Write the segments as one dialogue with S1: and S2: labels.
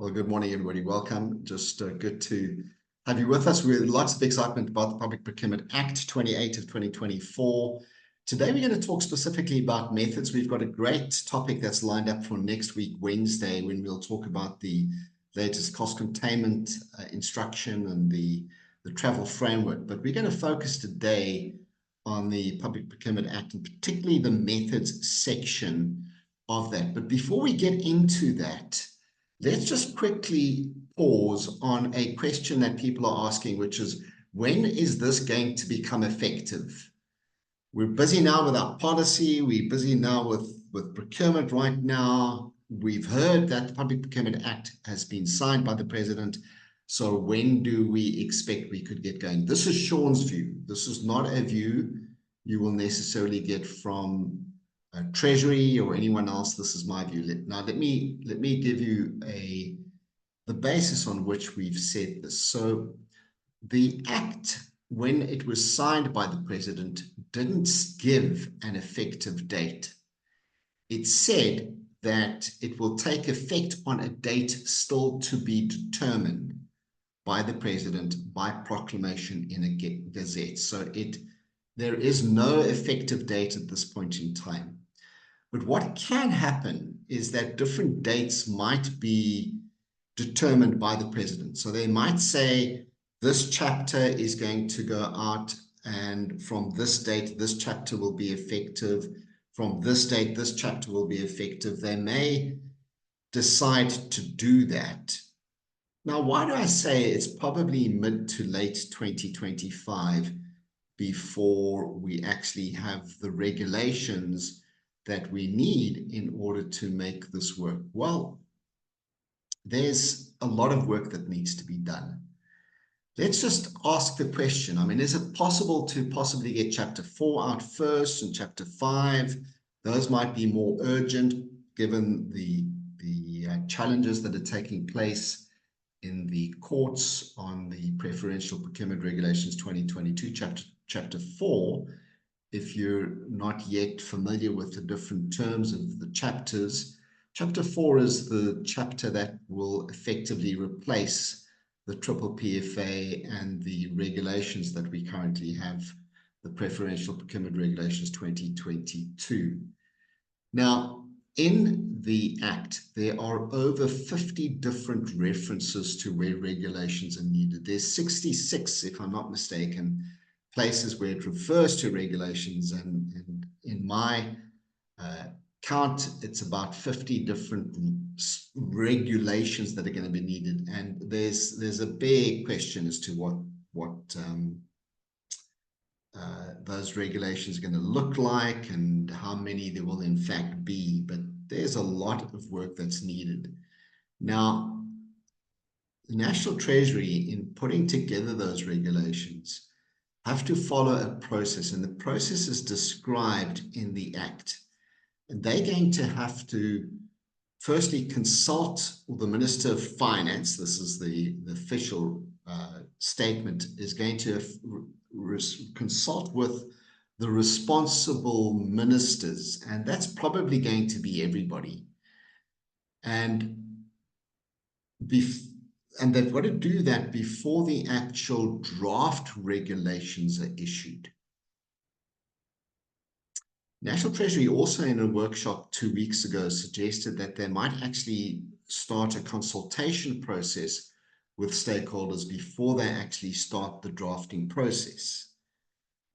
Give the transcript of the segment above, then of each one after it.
S1: Well, good morning, everybody. Welcome. Just good to have you with us. We're lots of excitement about the Public Procurement Act 28 of 2024. Today, we're going to talk specifically about methods. We've got a great topic that's lined up for next week, Wednesday, when we'll talk about the latest cost containment instruction and the travel framework. But we're going to focus today on the Public Procurement Act and particularly the methods section of that. But before we get into that, let's just quickly pause on a question that people are asking, which is, when is this going to become effective? We're busy now with our policy. We're busy now with procurement right now. We've heard that the Public Procurement Act has been signed by the President. So when do we expect we could get going? This is Sean's view. This is not a view you will necessarily get from Treasury or anyone else. This is my view. Now, let me give you the basis on which we've said this. So the Act, when it was signed by the President, didn't give an effective date. It said that it will take effect on a date still to be determined by the President by proclamation in a gazette. So there is no effective date at this point in time. But what can happen is that different dates might be determined by the President. So they might say, this chapter is going to go out, and from this date, this chapter will be effective. From this date, this chapter will be effective. They may decide to do that. Now, why do I say it's probably mid to late 2025 before we actually have the regulations that we need in order to make this work? Well, there's a lot of work that needs to be done. Let's just ask the question. I mean, is it possible to possibly get chapter 4 out first and chapter 5? Those might be more urgent given the challenges that are taking place in the courts on the Preferential Procurement Regulations 2022, chapter 4. If you're not yet familiar with the different terms of the chapters, chapter 4 is the chapter that will effectively replace the triple PFA and the regulations that we currently have, the Preferential Procurement Regulations 2022. Now, in the Act, there are over 50 different references to where regulations are needed. There's 66, if I'm not mistaken, places where it refers to regulations, and in my count, it's about 50 different regulations that are going to be needed. And there's a big question as to what those regulations are going to look like and how many there will in fact be. But there's a lot of work that's needed. Now, the National Treasury, in putting together those regulations, have to follow a process, and the process is described in the Act. And they're going to have to firstly consult the Minister of Finance. This is the official statement, is going to consult with the responsible ministers, and that's probably going to be everybody. And they've got to do that before the actual draft regulations are issued. National Treasury also, in a workshop 2 weeks ago, suggested that they might actually start a consultation process with stakeholders before they actually start the drafting process.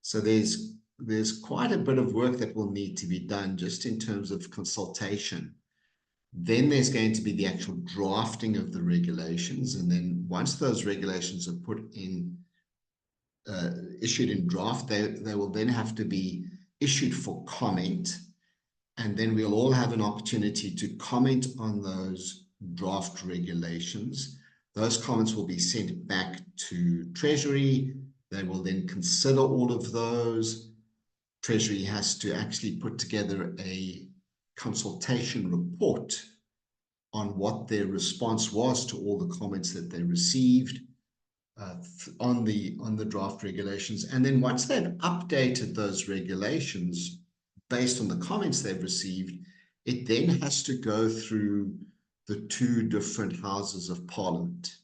S1: So there's quite a bit of work that will need to be done just in terms of consultation. Then there's going to be the actual drafting of the regulations. And then once those regulations are put in, issued in draft, they will then have to be issued for comment. And then we'll all have an opportunity to comment on those draft regulations. Those comments will be sent back to Treasury. They will then consider all of those. Treasury has to actually put together a consultation report on what their response was to all the comments that they received on the draft regulations. And then once they've updated those regulations based on the comments they've received, it then has to go through the two different houses of parliament.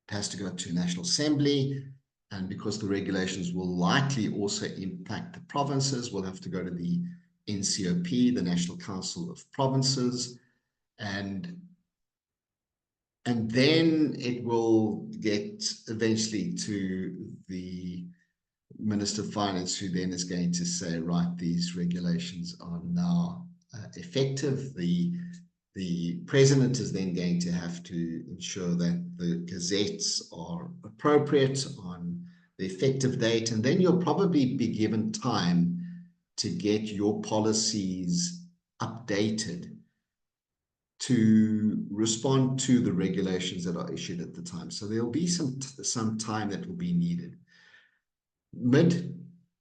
S1: It has to go to National Assembly, and because the regulations will likely also impact the provinces, we'll have to go to the NCOP, the National Council of Provinces, and then it will get eventually to the Minister of Finance, who then is going to say, right, these regulations are now effective. The president is then going to have to ensure that the gazettes are appropriate on the effective date, and then you'll probably be given time to get your policies updated to respond to the regulations that are issued at the time. So there'll be some time that will be needed. Mid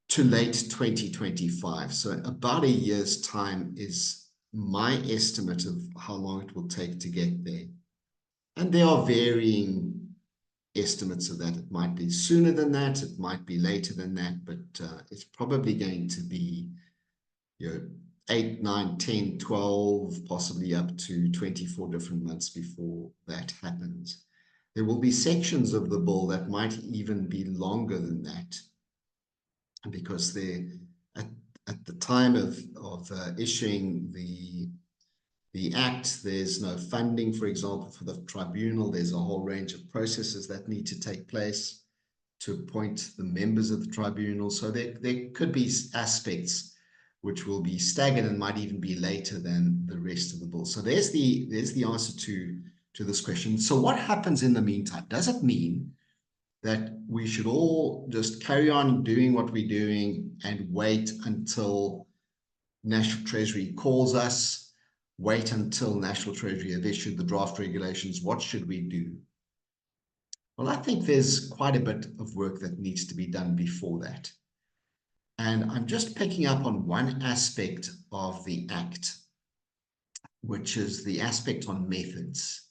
S1: to late 2025, so about a year's time is my estimate of how long it will take to get there. And there are varying estimates of that. It might be sooner than that, it might be later than that, but it's probably going to be 8, 9, 10, 12, possibly up to 24 different months before that happens. There will be sections of the bill that might even be longer than that, because at the time of issuing the act, there's no funding, for example, for the tribunal. There's a whole range of processes that need to take place to appoint the members of the tribunal. So there could be aspects which will be staggered and might even be later than the rest of the bill. So there's the answer to this question. So what happens in the meantime? Does it mean that we should all just carry on doing what we're doing and wait until National Treasury calls us, wait until National Treasury have issued the draft regulations? What should we do? Well, I think there's quite a bit of work that needs to be done before that. And I'm just picking up on one aspect of the Act, which is the aspect on methods.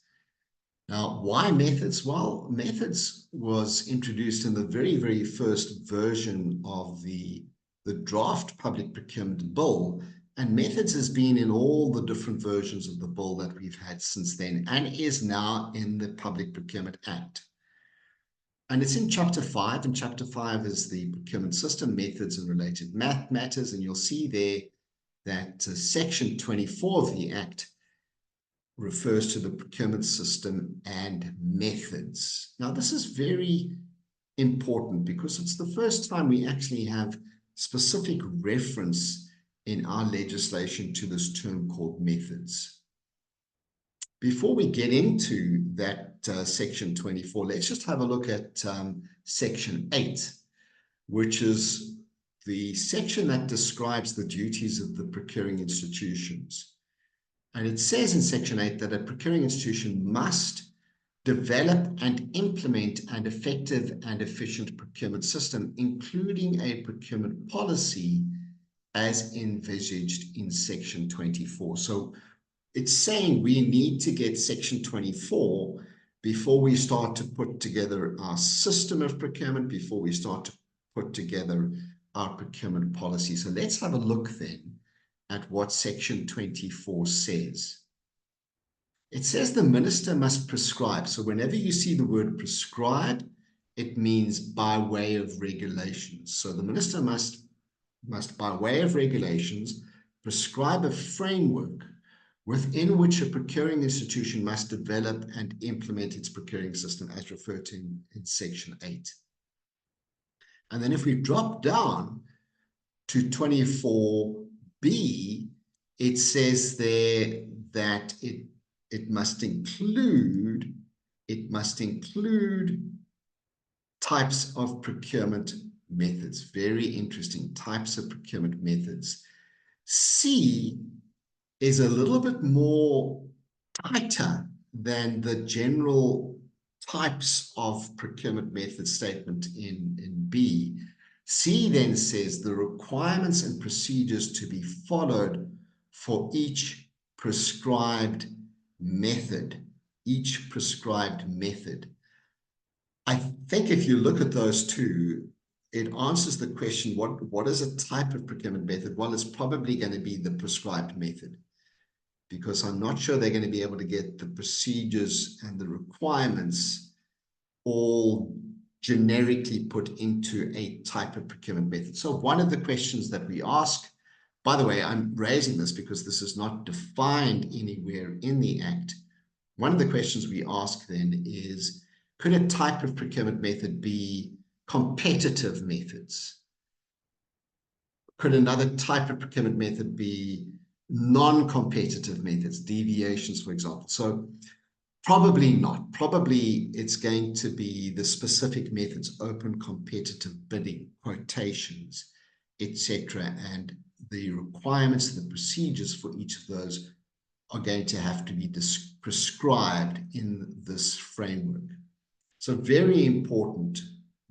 S1: Now, why methods? Well, methods was introduced in the very, very first version of the draft public procurement bill, and methods has been in all the different versions of the bill that we've had since then, and is now in the Public Procurement Act. And it's in Chapter 5, and Chapter 5 is the procurement system, methods and related matters, and you'll see there that Section 24 of the Act refers to the procurement system and methods. Now, this is very important because it's the first time we actually have specific reference in our legislation to this term called methods. Before we get into that Section 24, let's just have a look at Section 8, which is the section that describes the duties of the procuring institutions. And it says in Section 8 that a procuring institution must develop and implement an effective and efficient procurement system, including a procurement policy as envisaged in Section 24. So it's saying we need to get Section 24 before we start to put together our system of procurement, before we start to put together our procurement policy. So let's have a look then at what Section 24 says. It says the minister must prescribe. So whenever you see the word prescribe, it means by way of regulations. So the minister must by way of regulations, prescribe a framework within which a procuring institution must develop and implement its procuring system as referred to in Section 8. And then if we drop down to 24B, it says there that it must include types of procurement methods. Very interesting, types of procurement methods. C is a little bit more tighter than the general types of procurement method statement in B. C then says the requirements and procedures to be followed for each prescribed method. Each prescribed method. I think if you look at those two, it answers the question, what is a type of procurement method? Well, it's probably going to be the prescribed method. because I'm not sure they're going to be able to get the procedures and the requirements all generically put into a type of procurement method. So one of the questions that we ask, by the way, I'm raising this because this is not defined anywhere in the Act. One of the questions we ask then is, could a type of procurement method be competitive methods? Could another type of procurement method be non-competitive methods, deviations, for example? So probably not. Probably it's going to be the specific methods, open competitive bidding, quotations, etc. And the requirements, the procedures for each of those are going to have to be prescribed in this framework. So very important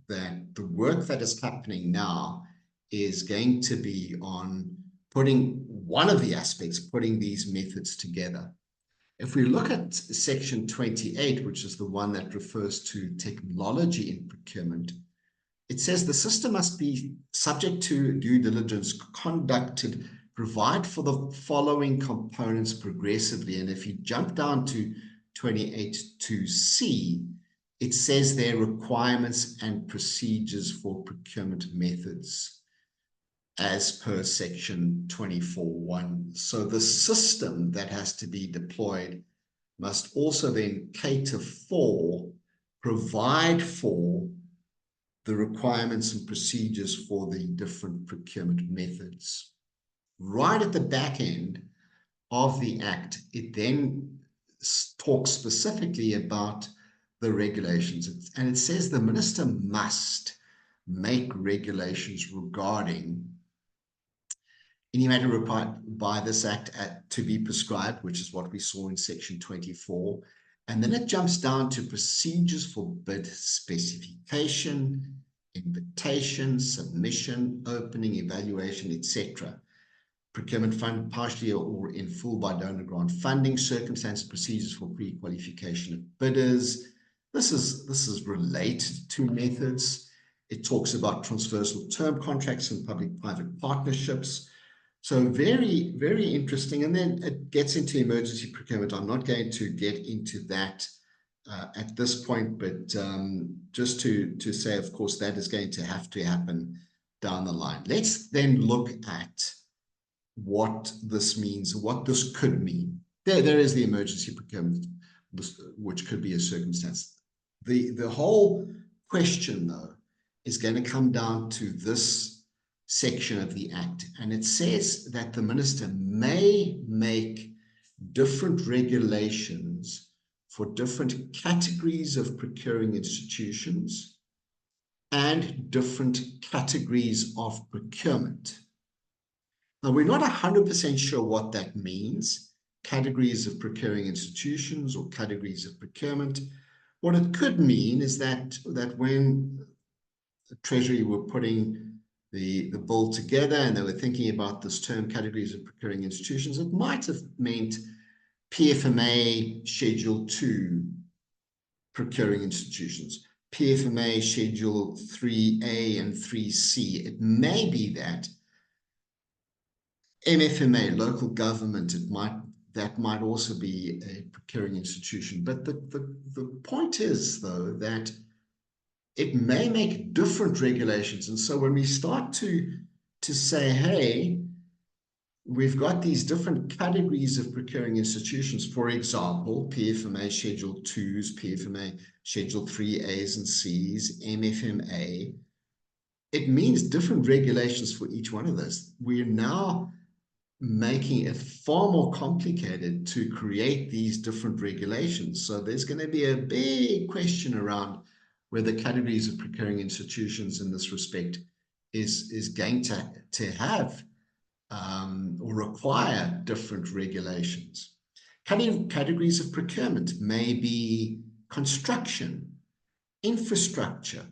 S1: that the work that is happening now is going to be on putting one of the aspects, putting these methods together. If we look at section 28, which is the one that refers to technology in procurement, it says the system must be subject to due diligence conducted, provide for the following components progressively. And if you jump down to 28.2c, it says there requirements and procedures for procurement methods as per section 24.1. So the system that has to be deployed must also then cater for, provide for the requirements and procedures for the different procurement methods. Right at the back end of the Act, it then talks specifically about the regulations. And it says the minister must make regulations regarding any matter required by this Act to be prescribed, which is what we saw in section 24. And then it jumps down to procedures for bid specification, invitation, submission, opening, evaluation, etc. Procurement fund partially or in full by donor grant funding, circumstances, procedures for pre-qualification of bidders. This is related to methods. It talks about transversal term contracts and public-private partnerships. So very, very interesting. And then it gets into emergency procurement. I'm not going to get into that at this point, but just to say, of course, that is going to have to happen down the line. Let's then look at what this means, what this could mean. There is the emergency procurement, which could be a circumstance. The whole question, though, is going to come down to this section of the Act, and it says that the minister may make different regulations for different categories of procuring institutions and different categories of procurement. Now, we're not 100% sure what that means, categories of procuring institutions or categories of procurement. What it could mean is that when the Treasury were putting the bill together and they were thinking about this term, categories of procuring institutions, it might have meant PFMA Schedule 2 procuring institutions, PFMA Schedule 3A and 3C. It may be that MFMA, local government, that might also be a procuring institution. But the point is, though, that it may make different regulations. And so when we start to say, hey, we've got these different categories of procuring institutions, for example, PFMA Schedule 2s, PFMA Schedule 3As and Cs, MFMA, it means different regulations for each one of those. We're now making it far more complicated to create these different regulations. So there's going to be a big question around whether categories of procuring institutions in this respect is going to have or require different regulations. Categories of procurement may be construction, infrastructure,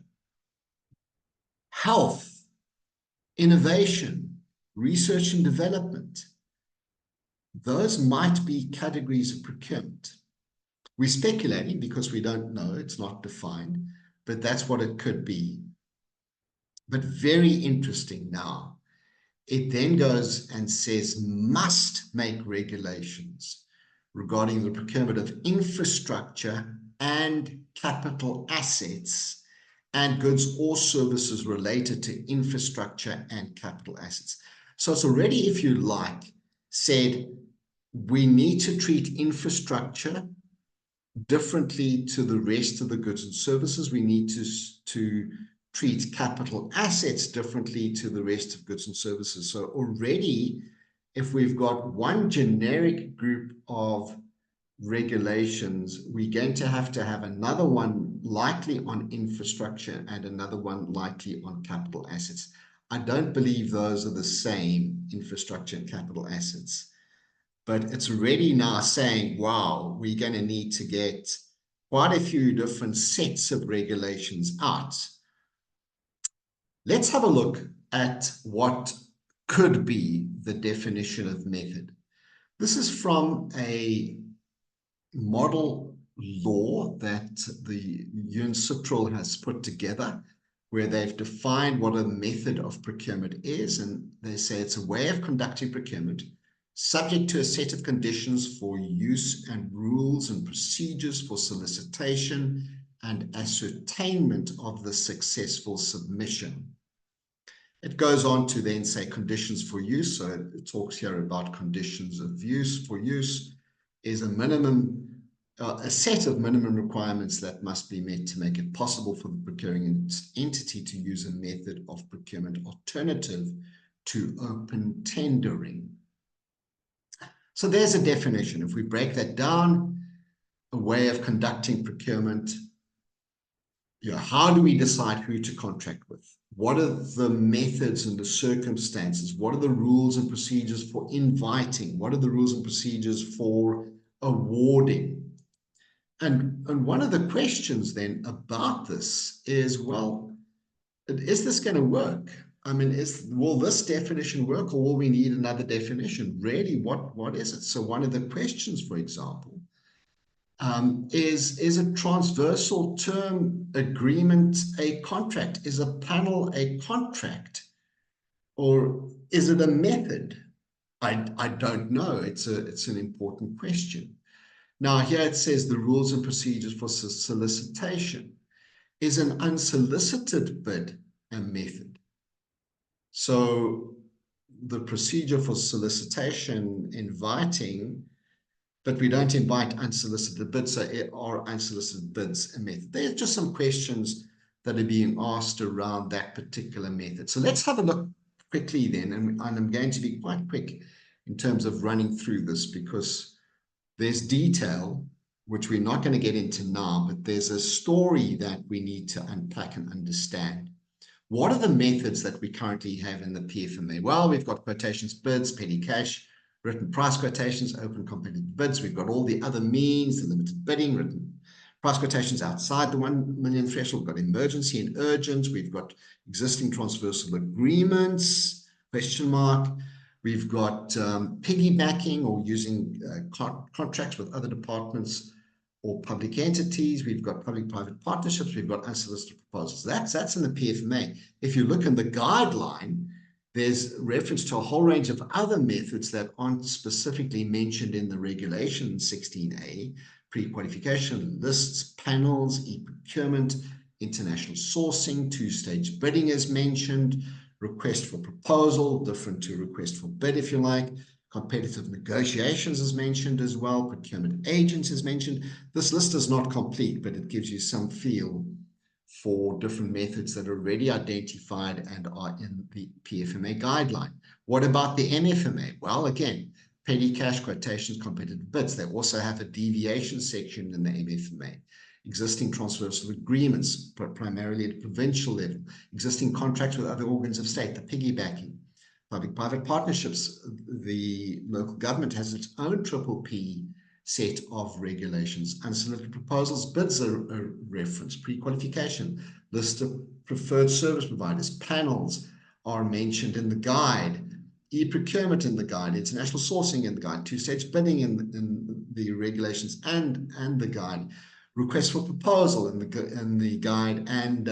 S1: health, innovation, research and development. Those might be categories of procurement. We're speculating because we don't know, it's not defined, but that's what it could be. But very interesting now it then goes and says must make regulations regarding the procurement of infrastructure and capital assets and goods or services related to infrastructure and capital assets. So it's already, if you like, said we need to treat infrastructure differently to the rest of the goods and services. We need to treat capital assets differently to the rest of goods and services. So already, if we've got one generic group of regulations, we're going to have another one likely on infrastructure and another one likely on capital assets. I don't believe those are the same, infrastructure and capital assets. But it's already now saying, wow, we're going to need to get quite a few different sets of regulations out. Let's have a look at what could be the definition of method. This is from a model law that the UNCITRAL has put together, where they've defined what a method of procurement is, and they say it's a way of conducting procurement subject to a set of conditions for use and rules and procedures for solicitation and ascertainment of the successful submission. It goes on to then say conditions for use. So it talks here about conditions of use. For use is a set of minimum requirements that must be met to make it possible for the procuring entity to use a method of procurement alternative to open tendering. So there's a definition. If we break that down, a way of conducting procurement, how do we decide who to contract with? What are the methods and the circumstances? What are the rules and procedures for inviting? What are the rules and procedures for awarding? And one of the questions then about this is, well, is this going to work? I mean, will this definition work, or will we need another definition? Really, what is it? So one of the questions, for example, is a transversal term agreement a contract? Is a panel a contract? Or is it a method? I don't know. It's an important question. Now, here it says the rules and procedures for solicitation. Is an unsolicited bid a method? So the procedure for solicitation, inviting, but we don't invite unsolicited bids. So are unsolicited bids a method? There's just some questions that are being asked around that particular method. So let's have a look quickly then, and I'm going to be quite quick in terms of running through this, because there's detail, which we're not going to get into now, but there's a story that we need to unpack and understand. What are the methods that we currently have in the PFMA? Well, we've got quotations, bids, petty cash, written price quotations, open competitive bids. We've got all the other means, the limited bidding, written price quotations outside the 1 million threshold. We've got emergency and urgent. We've got existing transversal agreements, question mark. We've got piggybacking or using contracts with other departments or public entities. We've got public-private partnerships. We've got unsolicited proposals. That's in the PFMA. If you look in the guideline, there's reference to a whole range of other methods that aren't specifically mentioned in the regulation 16A, pre-qualification, lists, panels, e-procurement, international sourcing, two-stage bidding is mentioned, request for proposal, different to request for bid, if you like. Competitive negotiations is mentioned as well. Procurement agents is mentioned. This list is not complete, but it gives you some feel for different methods that are already identified and are in the PFMA guideline. What about the MFMA? Well, again, petty cash, quotations, competitive bids. They also have a deviation section in the MFMA. Existing transversal agreements, primarily at provincial level. Existing contracts with other organs of state, the piggybacking. Public-private partnerships, the local government has its own PPP set of regulations. Unsolicited proposals, bids are referenced, pre-qualification, list of preferred service providers, panels are mentioned in the guide, e-procurement in the guide, international sourcing in the guide, two-stage bidding in the regulations and the guide, request for proposal in the guide, and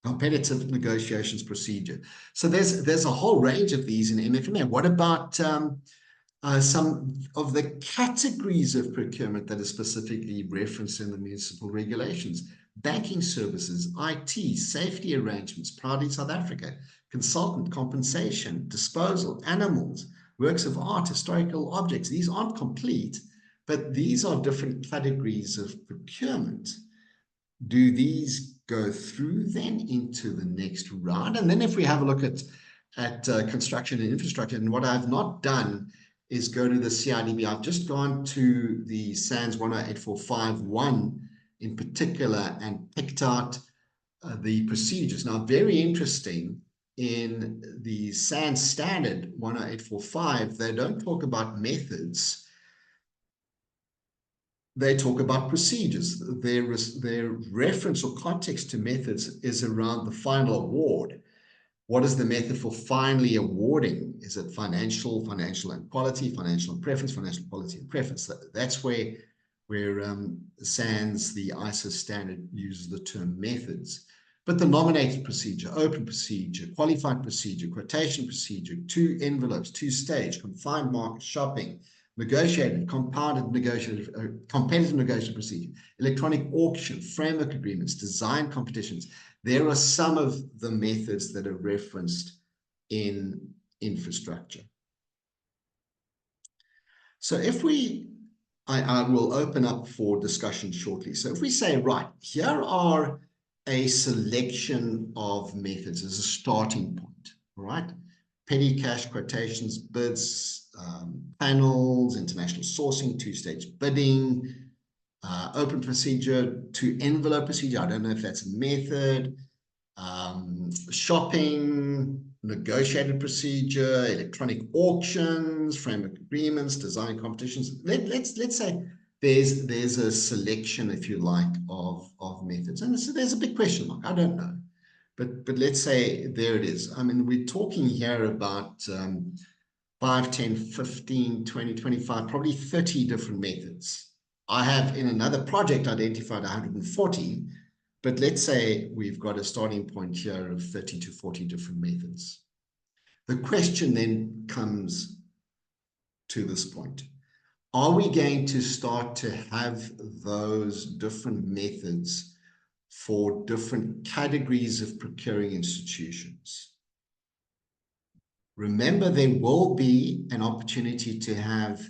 S1: competitive negotiations procedure. So there's a whole range of these in MFMA. What about some of the categories of procurement that are specifically referenced in the municipal regulations? Banking services, IT, safety arrangements, proudly South Africa, consultant, compensation, disposal, animals, works of art, historical objects. These aren't complete, but these are different categories of procurement. Do these go through then into the next round? And then if we have a look at construction and infrastructure, and what I've not done is go to the CIDB. I've just gone to the SANS 108451 in particular and picked out the procedures. Now, very interesting, in the SANS standard 10845, they don't talk about methods. They talk about procedures. Their reference or context to methods is around the final award. What is the method for finally awarding? Is it financial and quality, financial and preference, financial quality and preference? That's where SANS, the ISO standard, uses the term methods. But the nominated procedure, open procedure, qualified procedure, quotation procedure, 2 envelopes, 2-stage, confined market, shopping, negotiated, compounded negotiated, competitive negotiation procedure, electronic auction, framework agreements, design competitions. There are some of the methods that are referenced in infrastructure. So if I will open up for discussion shortly. So if we say, right, here are a selection of methods as a starting point, all right? Petty cash, quotations, bids, panels, international sourcing, 2-stage bidding, open procedure, 2 envelope procedure. I don't know if that's a method. Shopping, negotiated procedure, electronic auctions, framework agreements, design competitions. Let's say there's a selection, if you like, of methods. And so there's a big question mark. I don't know. But let's say there it is. I mean, we're talking here about 5, 10, 15, 20, 25, probably 30 different methods. I have in another project identified 140, but let's say we've got a starting point here of 30 to 40 different methods. The question then comes to this point. Are we going to start to have those different methods for different categories of procuring institutions? Remember, there will be an opportunity to have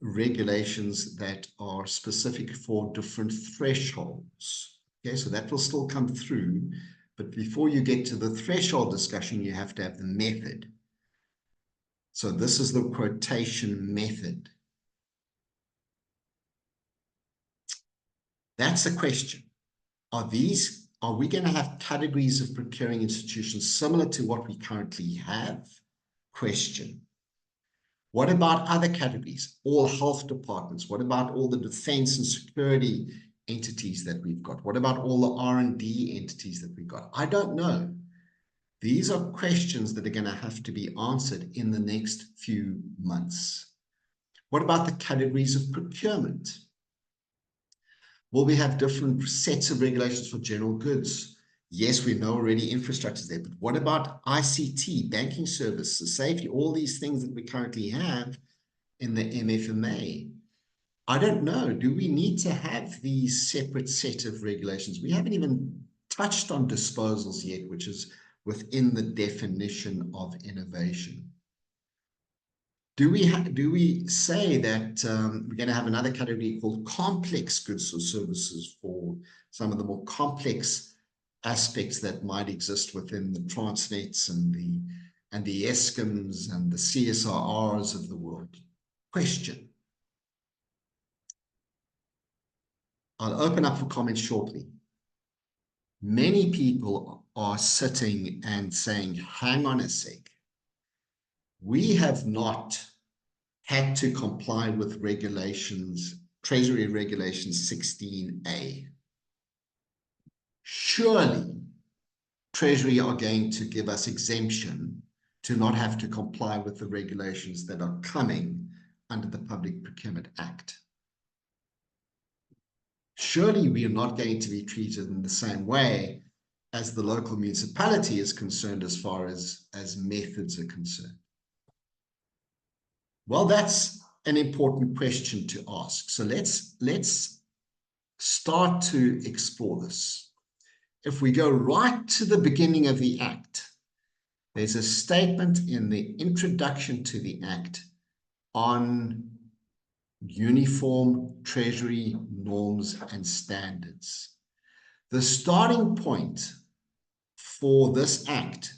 S1: regulations that are specific for different thresholds. Okay, so that will still come through, but before you get to the threshold discussion, you have to have the method. So this is the quotation method. That's the question. Are we going to have categories of procuring institutions similar to what we currently have? Question. What about other categories? All health departments? What about all the defense and security entities that we've got? What about all the R&D entities that we've got? I don't know. These are questions that are going to have to be answered in the next few months. What about the categories of procurement? Will we have different sets of regulations for general goods? Yes, we know already infrastructure is there, but what about ICT, banking services, safety, all these things that we currently have in the MFMA? I don't know. Do we need to have these separate set of regulations? We haven't even touched on disposals yet, which is within the definition of innovation. Do we say that we're going to have another category called complex goods or services for some of the more complex aspects that might exist within the Transnets and the ESCOMs and the CSRRs of the world? Question. I'll open up for comments shortly. Many people are sitting and saying, hang on a sec. We have not had to comply with regulations, Treasury Regulation 16A. Surely, Treasury are going to give us exemption to not have to comply with the regulations that are coming under the Public Procurement Act. Surely we are not going to be treated in the same way as the local municipality is concerned as far as methods are concerned? Well, that's an important question to ask. So let's start to explore this. If we go right to the beginning of the Act, there's a statement in the introduction to the Act on uniform treasury norms and standards. The starting point for this Act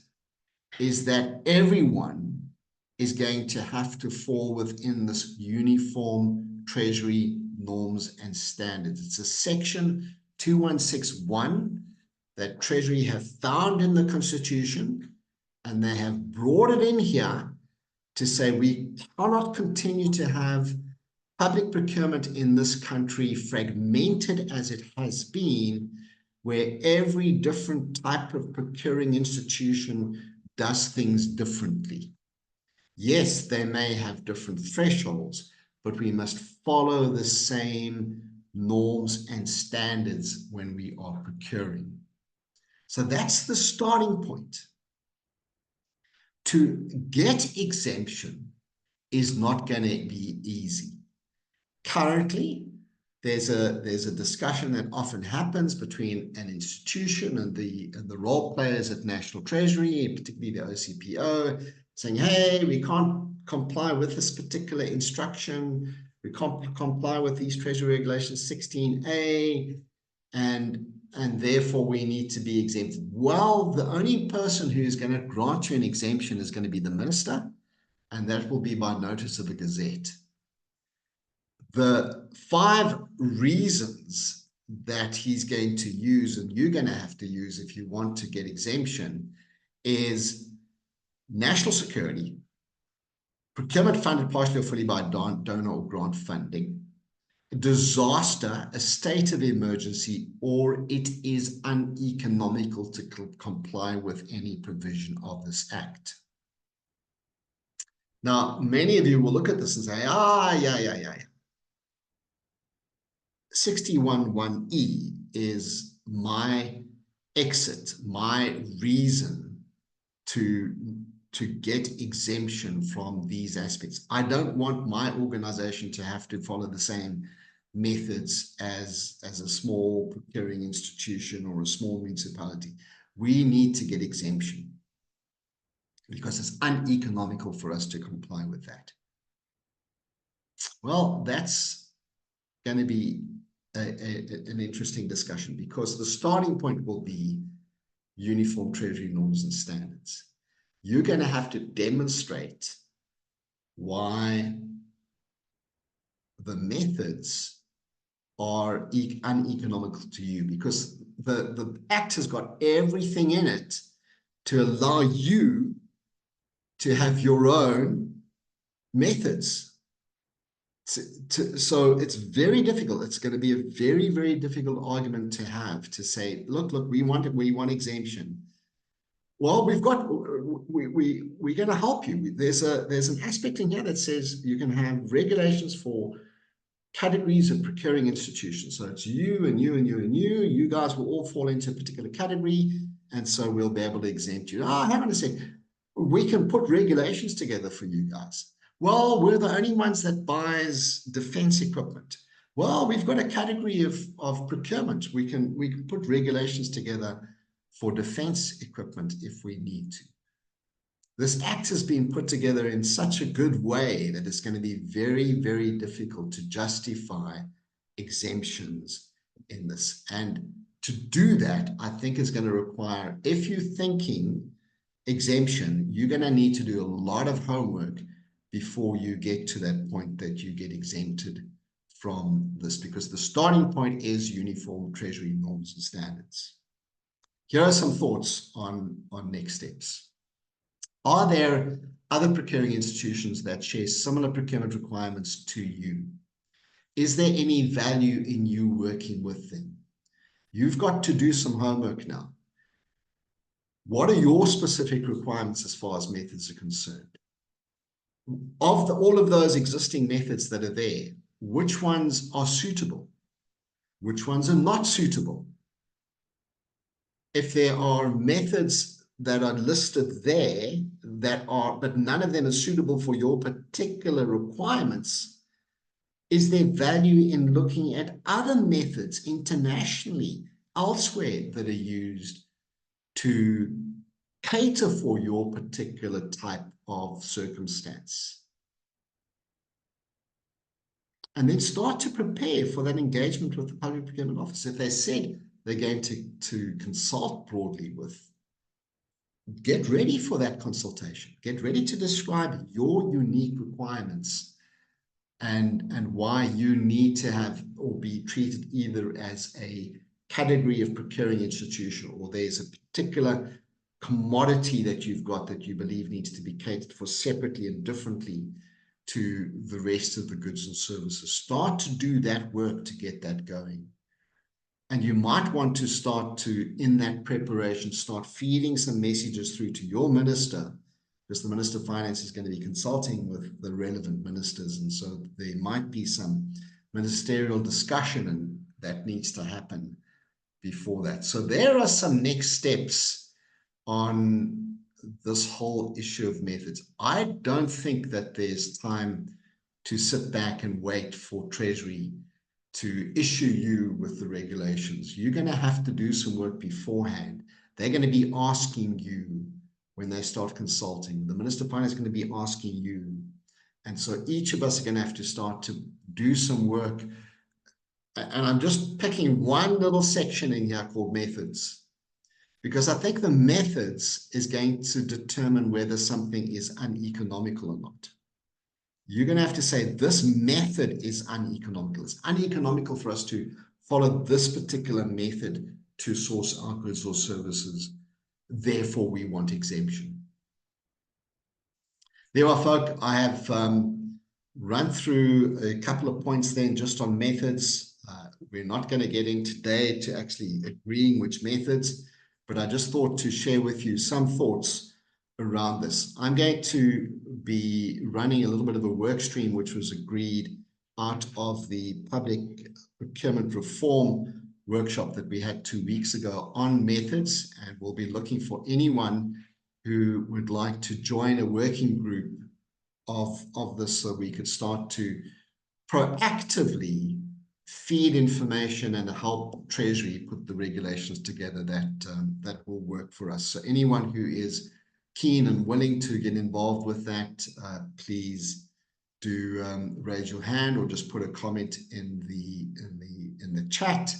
S1: is that everyone is going to have to fall within this uniform treasury norms and standards. It's a section 2161 that Treasury have found in the Constitution, and they have brought it in here to say we cannot continue to have public procurement in this country fragmented as it has been, where every different type of procuring institution does things differently. Yes, they may have different thresholds, but we must follow the same norms and standards when we are procuring. So that's the starting point. To get exemption is not going to be easy. Currently, there's a discussion that often happens between an institution and the role players at National Treasury, particularly the OCPO, saying, hey, we can't comply with this particular instruction, we can't comply with these Treasury Regulations 16A, and therefore we need to be exempted. Well, the only person who is going to grant you an exemption is going to be the minister, and that will be by notice of a gazette. The 5 reasons that he's going to use, and you're going to have to use if you want to get exemption, is national security, procurement funded partially or fully by donor or grant funding, disaster, a state of emergency, or it is uneconomical to comply with any provision of this Act. Now, many of you will look at this and say, yeah. 61(1)(e) is my exit, my reason to get exemption from these aspects. I don't want my organization to have to follow the same methods as a small procuring institution or a small municipality. We need to get exemption because it's uneconomical for us to comply with that. Well, that's going to be an interesting discussion, because the starting point will be uniform treasury norms and standards. You're going to have to demonstrate why the methods are uneconomical to you, because the Act has got everything in it to allow you to have your own methods. So it's very difficult. It's going to be a very, very difficult argument to have, to say, look, we want exemption. Well, we're going to help you. There's an aspect in here that says you can have regulations for categories of procuring institutions. So it's you and you and you and you. You guys will all fall into a particular category, and so we'll be able to exempt you. Hang on a sec. We can put regulations together for you guys. Well, we're the only ones that buys defense equipment. Well, we've got a category of procurement. We can put regulations together for defense equipment if we need to. This Act has been put together in such a good way that it's going to be very, very difficult to justify exemptions in this. And to do that, I think is going to require, if you're thinking exemption, you're going to need to do a lot of homework before you get to that point that you get exempted from this, because the starting point is uniform treasury norms and standards. Here are some thoughts on next steps. Are there other procuring institutions that share similar procurement requirements to you? Is there any value in you working with them? You've got to do some homework now. What are your specific requirements as far as methods are concerned? Of all of those existing methods that are there, which ones are suitable? Which ones are not suitable? if there are methods that are listed there but none of them are suitable for your particular requirements, is there value in looking at other methods internationally, elsewhere, that are used to cater for your particular type of circumstance? And then start to prepare for that engagement with the Public Procurement Office. If they said they're going to consult broadly with, get ready for that consultation. Get ready to describe your unique requirements and why you need to have or be treated either as a category of procuring institution, or there's a particular commodity that you've got that you believe needs to be catered for separately and differently to the rest of the goods and services. Start to do that work to get that going. And you might want to start to, in that preparation, start feeding some messages through to your minister, because the Minister of Finance is going to be consulting with the relevant ministers. And so there might be some ministerial discussion, and that needs to happen before that. So there are some next steps on this whole issue of methods. I don't think that there's time to sit back and wait for Treasury to issue you with the regulations. You're going to have to do some work beforehand. They're going to be asking you when they start consulting. The Minister of Finance is going to be asking you. And so each of us are going to have to start to do some work. And I'm just picking one little section in here called methods, because I think the methods is going to determine whether something is uneconomical or not. You're going to have to say this method is uneconomical. It's uneconomical for us to follow this particular method to source our goods or services. Therefore, we want exemption. There are folk, I have run through a couple of points then just on methods. We're not going to get in today to actually agreeing which methods, but I just thought to share with you some thoughts around this. I'm going to be running a little bit of a work stream, which was agreed out of the public procurement reform workshop that we had 2 weeks ago on methods. And we'll be looking for anyone who would like to join a working group of this, so we could start to proactively feed information and help Treasury put the regulations together that will work for us. So anyone who is keen and willing to get involved with that, please do raise your hand or just put a comment in the chat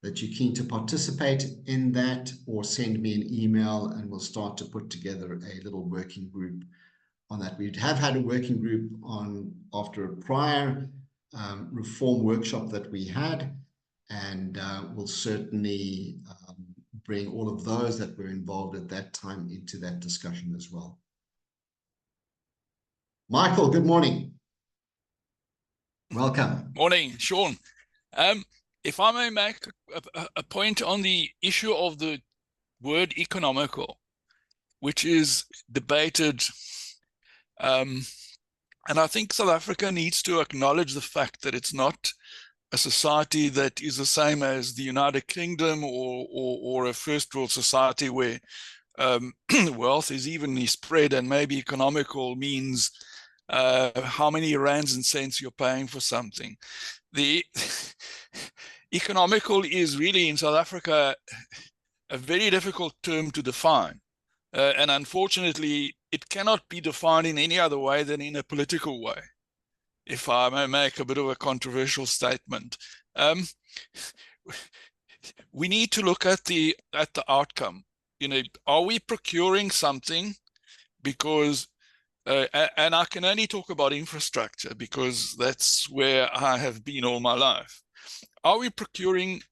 S1: that you're keen to participate in that, or send me an email and we'll start to put together a little working group on that. We have had a working group on after a prior reform workshop that we had, and we'll certainly bring all of those that were involved at that time into that discussion as well. Michael, good morning. Welcome.
S2: Morning, Sean. If I may make a point on the issue of the word economical, which is debated, and I think South Africa needs to acknowledge the fact that it's not a society that is the same as the United Kingdom or a first world society where wealth is evenly spread, and maybe economical means how many rands and cents you're paying for something. The economical is really in South Africa a very difficult term to define. And unfortunately, it cannot be defined in any other way than in a political way, if I may make a bit of a controversial statement. We need to look at the outcome. You know, are we procuring something because, and I can only talk about infrastructure because that's where I have been all my life. Are we procuring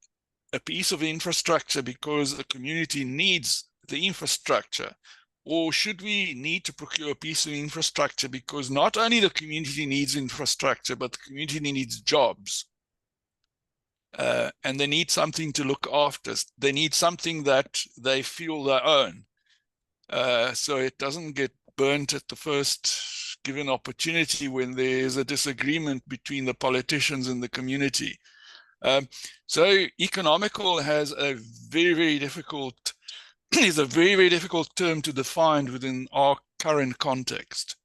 S2: a piece of infrastructure because the community needs the infrastructure? Or should we need to procure a piece of infrastructure because not only the community needs infrastructure, but the community needs jobs? And they need something to look after. They need something that they feel they own. So it doesn't get burnt at the first given opportunity when there's a disagreement between the politicians and the community. So economical has a very, very difficult is a very, very difficult term to define within our current context.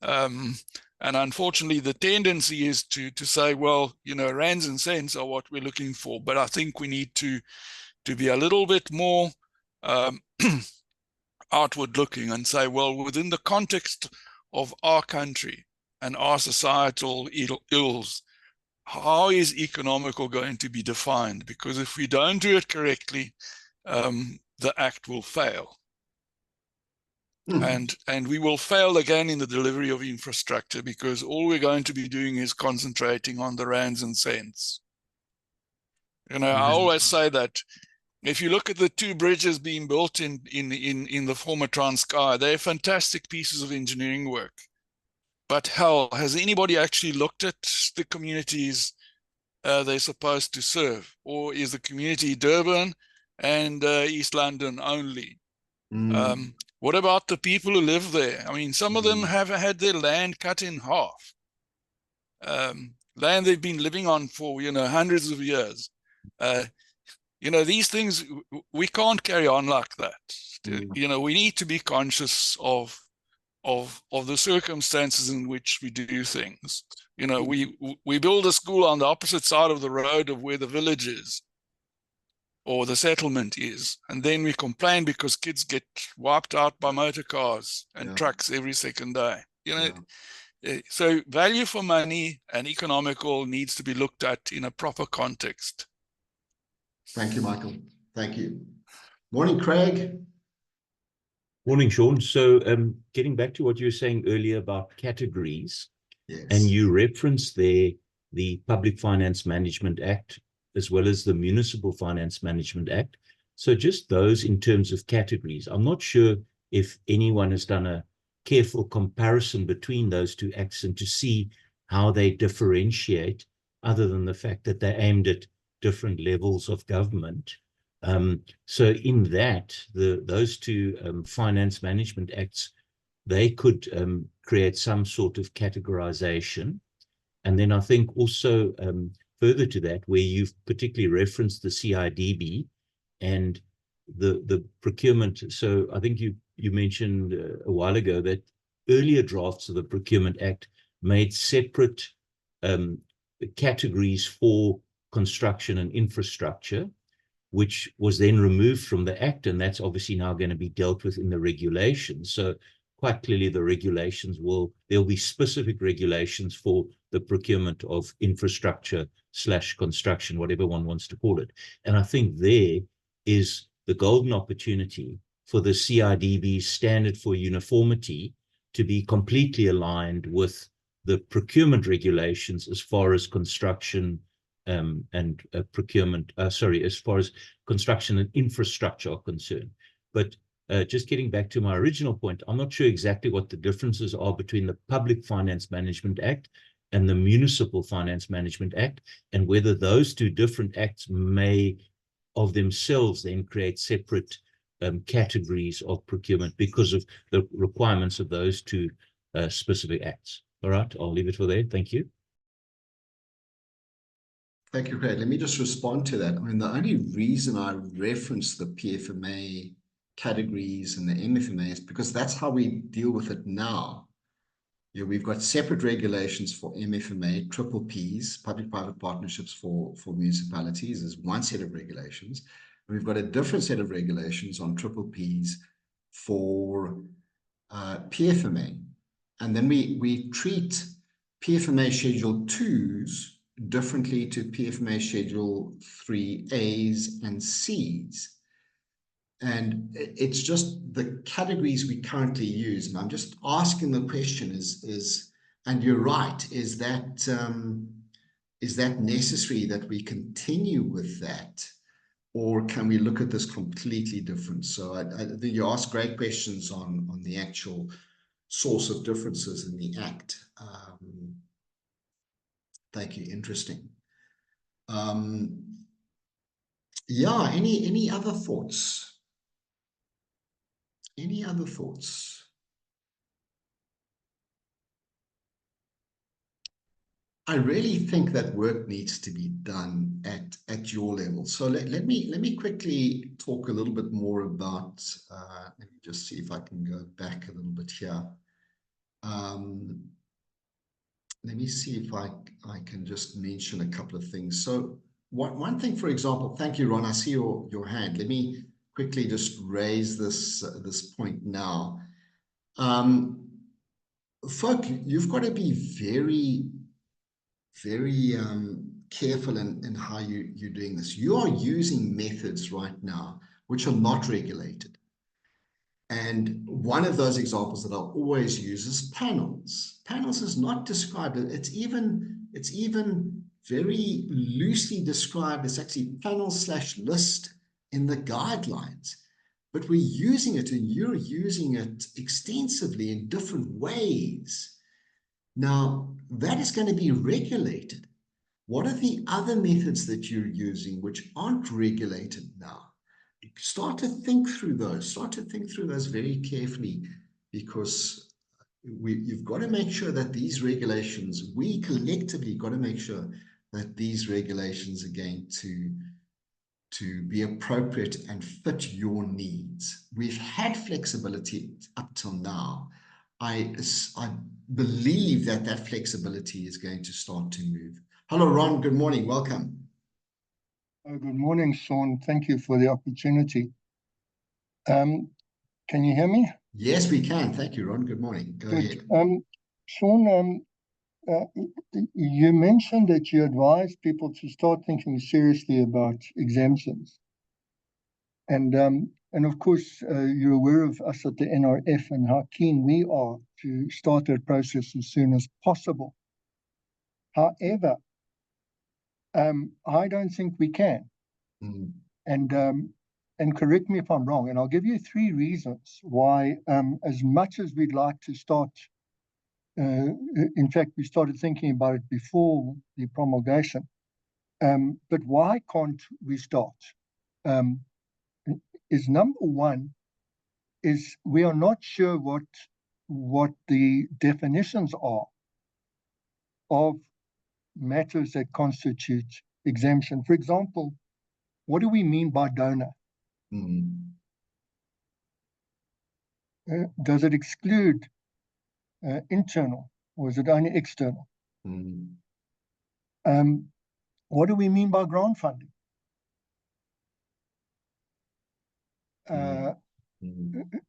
S2: And unfortunately, the tendency is to say, well, rands and cents are what we're looking for. But I think we need to be a little bit more outward looking and say, well, within the context of our country and our societal ills, how is economical going to be defined? Because if we don't do it correctly, the act will fail. And we will fail again in the delivery of infrastructure, because all we're going to be doing is concentrating on the rands and cents. I always say that if you look at the 2 bridges being built in the former Transkei, they're fantastic pieces of engineering work. But hell, has anybody actually looked at the communities they're supposed to serve? Or is the community Durban and East London only? What about the people who live there? I mean, some of them have had their land cut in half. Land they've been living on for, hundreds of years. These things, we can't carry on like that. We need to be conscious of the circumstances in which we do things. We build a school on the opposite side of the road of where the village is, or the settlement is, and then we complain because kids get wiped out by motor cars and trucks every second day. So value for money and economical needs to be looked at in a proper context.
S1: Thank you, Michael. Thank you. Morning, Craig.
S3: Morning, Sean. So getting back to what you were saying earlier about categories,
S1: yes,
S3: and you referenced there the Public Finance Management Act as well as the Municipal Finance Management Act. So just those in terms of categories. I'm not sure if anyone has done a careful comparison between those 2 acts and to see how they differentiate, other than the fact that they're aimed at different levels of government. So in that, those 2 finance management acts, they could create some sort of categorization. And then I think also further to that, where you've particularly referenced the CIDB and the procurement. So I think you mentioned a while ago that earlier drafts of the Procurement Act made separate categories for construction and infrastructure, which was then removed from the Act, and that's obviously now going to be dealt with in the regulations. So quite clearly the regulations there'll be specific regulations for the procurement of infrastructure / construction, whatever one wants to call it. And I think there is the golden opportunity for the CIDB standard for uniformity to be completely aligned with the procurement regulations as far as construction and procurement, as far as construction and infrastructure are concerned. But just getting back to my original point, I'm not sure exactly what the differences are between the Public Finance Management Act and the Municipal Finance Management Act, and whether those 2 different acts may of themselves then create separate categories of procurement because of the requirements of those 2 specific acts. All right, I'll leave it for there. Thank you.
S1: Thank you, Craig. Let me just respond to that. I mean, the only reason I reference the PFMA categories and the MFMA is because that's how we deal with it now. We've got separate regulations for MFMA, triple Ps, public-private partnerships for municipalities, as one set of regulations. And we've got a different set of regulations on triple Ps for PFMA. And then we treat PFMA Schedule 2s differently to PFMA Schedule 3As and Cs. And it's just the categories we currently use. And I'm just asking the question and you're right, is that necessary that we continue with that? Or can we look at this completely different? So I think you ask great questions on the actual source of differences in the Act. Thank you. Interesting. Yeah, any other thoughts? Any other thoughts? I really think that work needs to be done at your level. So let me quickly talk a little bit more about, let me just see if I can go back a little bit here. Let me see if I can just mention a couple of things. So one thing, for example, thank you, Ron. I see your hand. Let me quickly just raise this point now. Folk, you've got to be very careful in how you're doing this. You are using methods right now which are not regulated. And one of those examples that I'll always use is panels. Panels is not described. It's even very loosely described. It's actually panel/list in the guidelines. But we're using it, and you're using it extensively in different ways. Now, that is going to be regulated. What are the other methods that you're using which aren't regulated now? Start to think through those. Start to think through those very carefully, because you've got to make sure that these regulations, we collectively got to make sure that these regulations are going to be appropriate and fit your needs. We've had flexibility up till now. I believe that flexibility is going to start to move. Hello, Ron. Good morning. Welcome.
S4: Good morning, Sean. Thank you for the opportunity. Can you hear me?
S1: Yes, we can. Thank you, Ron. Good morning. Go ahead.
S4: Sean, you mentioned that you advise people to start thinking seriously about exemptions. And of course, you're aware of us at the NRF and how keen we are to start that process as soon as possible. However, I don't think we can.
S1: Mm.
S4: And correct me if I'm wrong, and I'll give you 3 reasons why, as much as we'd like to start, in fact, we started thinking about it before the promulgation, but why can't we start? Is number 1 is we are not sure what the definitions are of matters that constitute exemption. For example, what do we mean by donor?
S1: Mm.
S4: Does it exclude internal, or is it only external?
S1: Mm.
S4: What do we mean by grant funding?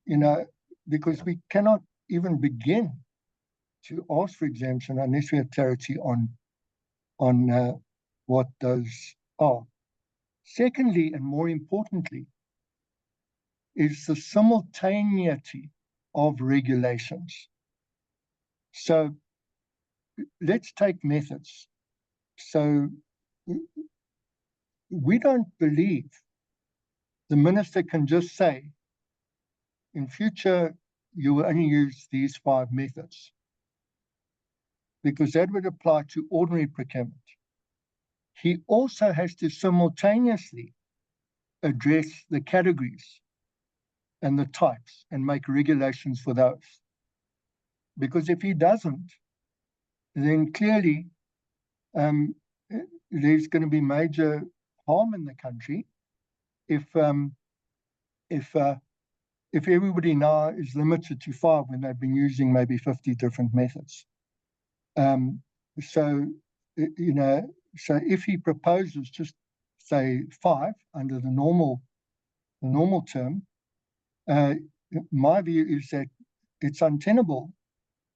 S4: You know, because we cannot even begin to ask for exemption unless we have clarity on what those are. Secondly, and more importantly, is the simultaneity of regulations. So let's take methods. So we don't believe the minister can just say, in future, you will only use these 5 methods, because that would apply to ordinary procurement. He also has to simultaneously address the categories and the types and make regulations for those. Because if he doesn't, then clearly there's going to be major harm in the country if everybody now is limited to 5 when they've been using maybe 50 different methods. So if he proposes just say 5 under the normal term, my view is that it's untenable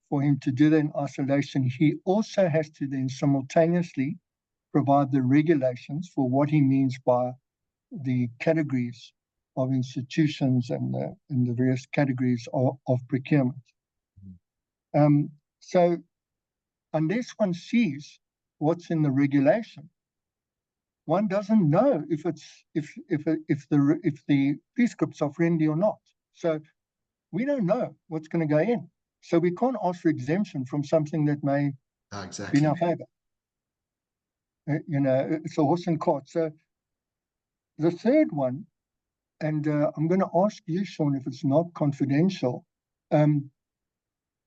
S4: for him to do that in isolation. He also has to then simultaneously provide the regulations for what he means by the categories of institutions and the various categories of procurement. So unless one sees what's in the regulation, one doesn't know if the prescripts are friendly or not. So we don't know what's going to go in. So we can't ask for exemption from something that may be in our favor. It's a horse and cart. So the third one, and I'm going to ask you, Sean, if it's not confidential,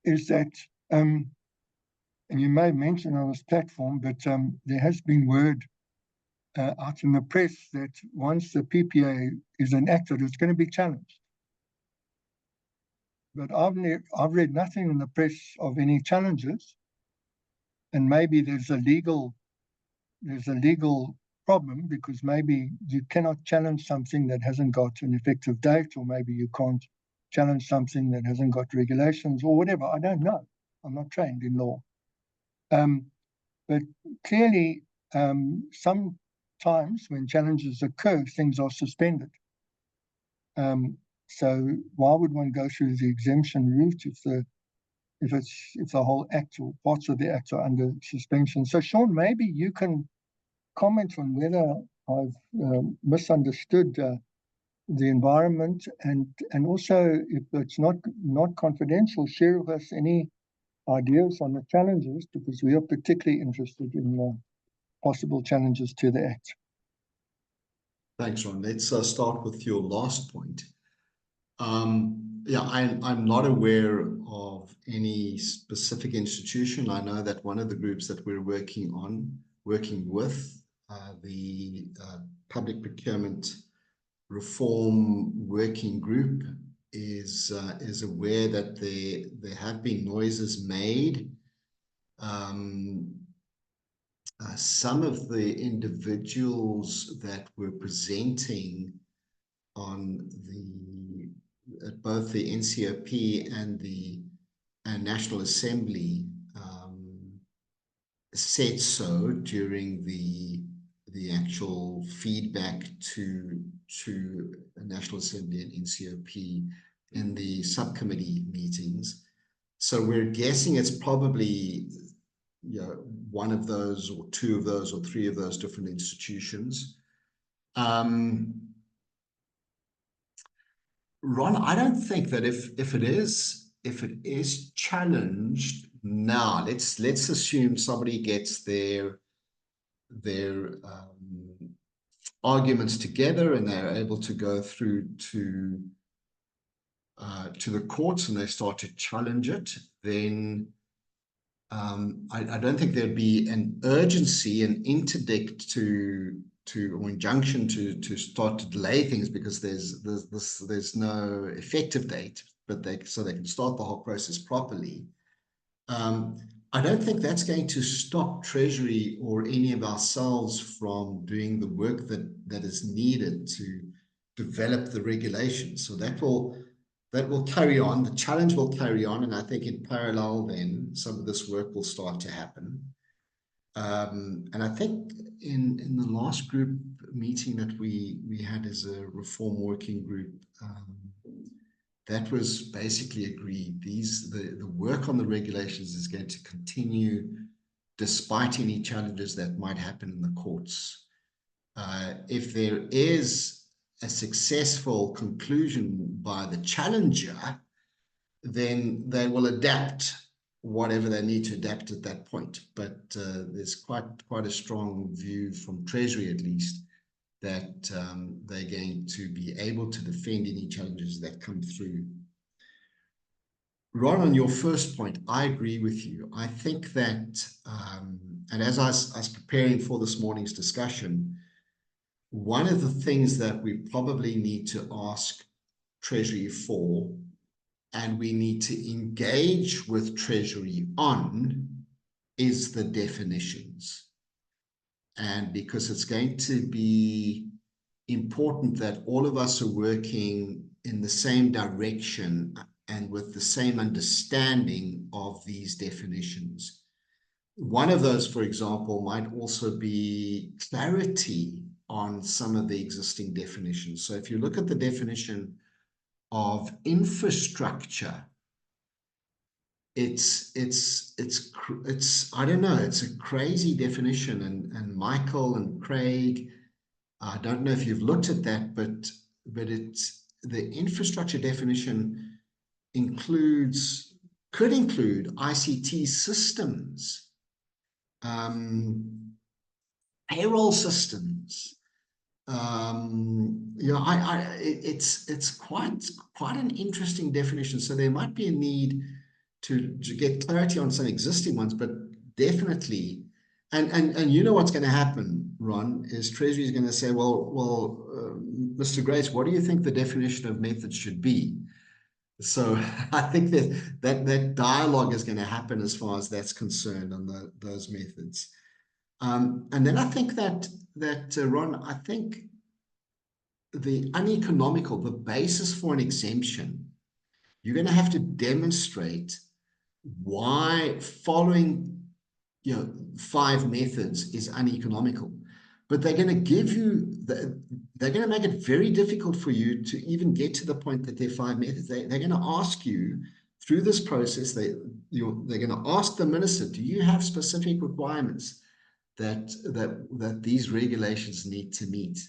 S4: is that and you may mention on this platform, but there has been word out in the press that once the PPA is enacted, it's going to be challenged. But I've read nothing in the press of any challenges, and maybe there's a legal problem, because maybe you cannot challenge something that hasn't got an effective date, or maybe you can't challenge something that hasn't got regulations or whatever. I don't know. I'm not trained in law. But clearly, sometimes when challenges occur, things are suspended. So why would one go through the exemption route if the whole act or parts of the act are under suspension? So Sean, maybe you can comment on whether I've misunderstood the environment, and also, if it's not confidential, share with us any ideas on the challenges, because we are particularly interested in possible challenges to the Act.
S1: Thanks, Ron. Let's start with your last point. Yeah, I'm not aware of any specific institution. I know that one of the groups that we're working with, the Public Procurement Reform Working Group, is aware that there have been noises made. Some of the individuals that were presenting on at both the NCOP and the National Assembly said so during the actual feedback to the National Assembly and NCOP in the subcommittee meetings. So we're guessing it's probably one of those, or two of those, or three of those different institutions. Ron, I don't think that if it is challenged now, let's assume somebody gets their arguments together and they're able to go through to the courts and they start to challenge it, then I don't think there'd be an urgency, an interdict or injunction to start to delay things, because there's no effective date, so they can start the whole process properly. I don't think that's going to stop Treasury or any of ourselves from doing the work that is needed to develop the regulations. So that will carry on. The challenge will carry on, and I think in parallel, then some of this work will start to happen. And I think in the last group meeting that we had as a reform working group, that was basically agreed. The work on the regulations is going to continue despite any challenges that might happen in the courts. If there is a successful conclusion by the challenger, then they will adapt whatever they need to adapt at that point. But there's quite a strong view from Treasury, at least, that they're going to be able to defend any challenges that come through. Ron, on your first point, I agree with you. I think that, and as I was preparing for this morning's discussion, one of the things that we probably need to ask Treasury for, and we need to engage with Treasury on, is the definitions. And because it's going to be important that all of us are working in the same direction and with the same understanding of these definitions. One of those, for example, might also be clarity on some of the existing definitions. So if you look at the definition of infrastructure, it's I don't know, it's a crazy definition, and Michael and Craig, I don't know if you've looked at that, but it's the infrastructure definition could include ICT systems, payroll systems. It's quite an interesting definition. So there might be a need to get clarity on some existing ones, but definitely, and you know what's going to happen, Ron, is Treasury is going to say, well, Mr. Grace, what do you think the definition of methods should be? So I think that dialogue is going to happen as far as that's concerned on those methods. And then I think that Ron, I think the uneconomical, the basis for an exemption, you're going to have to demonstrate why following 5 methods is uneconomical. But they're going to give you, they're going to make it very difficult for you to even get to the point that there are 5 methods. They're going to ask you through this process, they're going to ask the minister, do you have specific requirements that these regulations need to meet?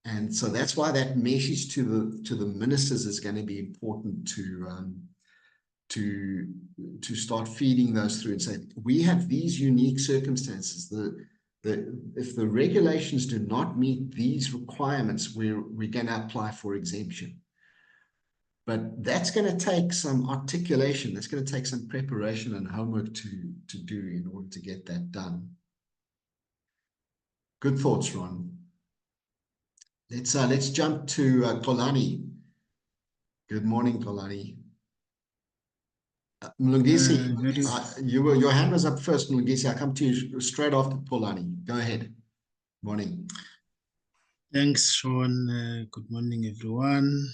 S1: And so that's why that message to the ministers is going to be important to start feeding those through and say, we have these unique circumstances. If the regulations do not meet these requirements, we're going to apply for exemption. But that's going to take some articulation. That's going to take some preparation and homework to do in order to get that done. Good thoughts, Ron. Let's jump to Xolani. Good morning, Xolani. Mlungisi, your hand was up first, Mlungisi. I come to you straight after Xolani. Go ahead. Morning.
S5: Thanks, Sean. Good morning, everyone.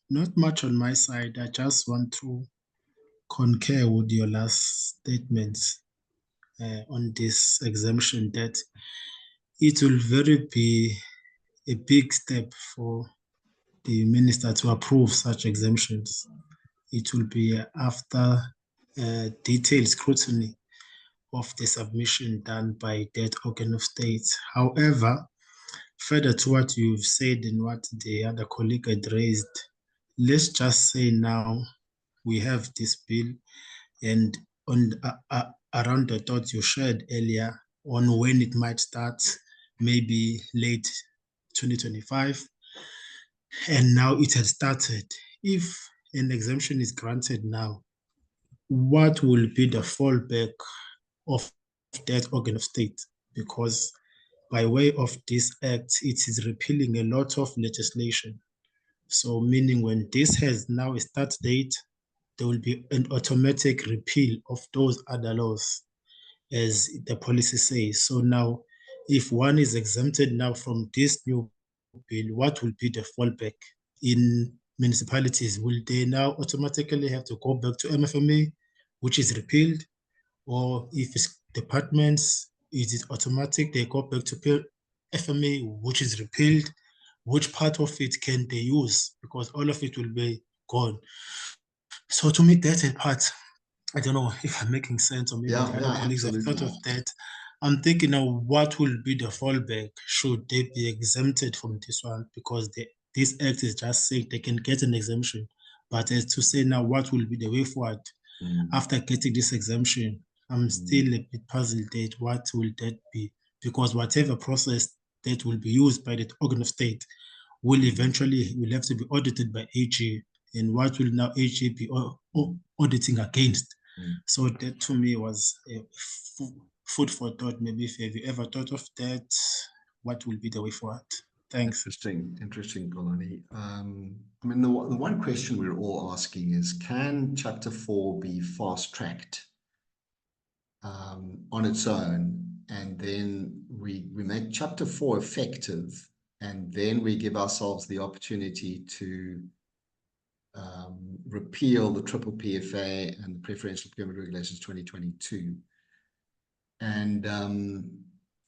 S5: Not much on my side. I just want to concur with your last statements on this exemption, that it will be a big step for the minister to approve such exemptions. It will be after detailed scrutiny of the submission done by that organ of state. However, further to what you've said and what the other colleague had raised, let's just say now we have this bill, and on around the thoughts you shared earlier on when it might start, maybe late 2025, and now it has started. If an exemption is granted now, what will be the fallback of that organ of state? Because by way of this act, it is repealing a lot of legislation. So meaning when this has now a start date, there will be an automatic repeal of those other laws, as the policy says. So now, if one is exempted now from this new bill, what will be the fallback in municipalities? Will they now automatically have to go back to MFMA, which is repealed? Or if it's departments, is it automatic? They go back to FMA, which is repealed. Which part of it can they use? Because all of it will be gone. So to me, that's a part. I don't know if I'm making sense, or maybe the other colleagues have thought of that. I'm thinking now, what will be the fallback should they be exempted from this one? Because this act is just saying they can get an exemption. But as to say now, what will be the way forward after getting this exemption? I'm still a bit puzzled at what will that be, because whatever process that will be used by the organ of state will eventually have to be audited by AG, and what will now AG be auditing against? So that to me was a food for thought. Maybe if you ever thought of that, what will be the way forward? Thanks.
S1: Interesting, Xolani. I mean, the one question we're all asking is, can Chapter 4 be fast-tracked on its own, and then we make Chapter 4 effective, and then we give ourselves the opportunity to repeal the triple PFA and the Preferential Procurement Regulations 2022. And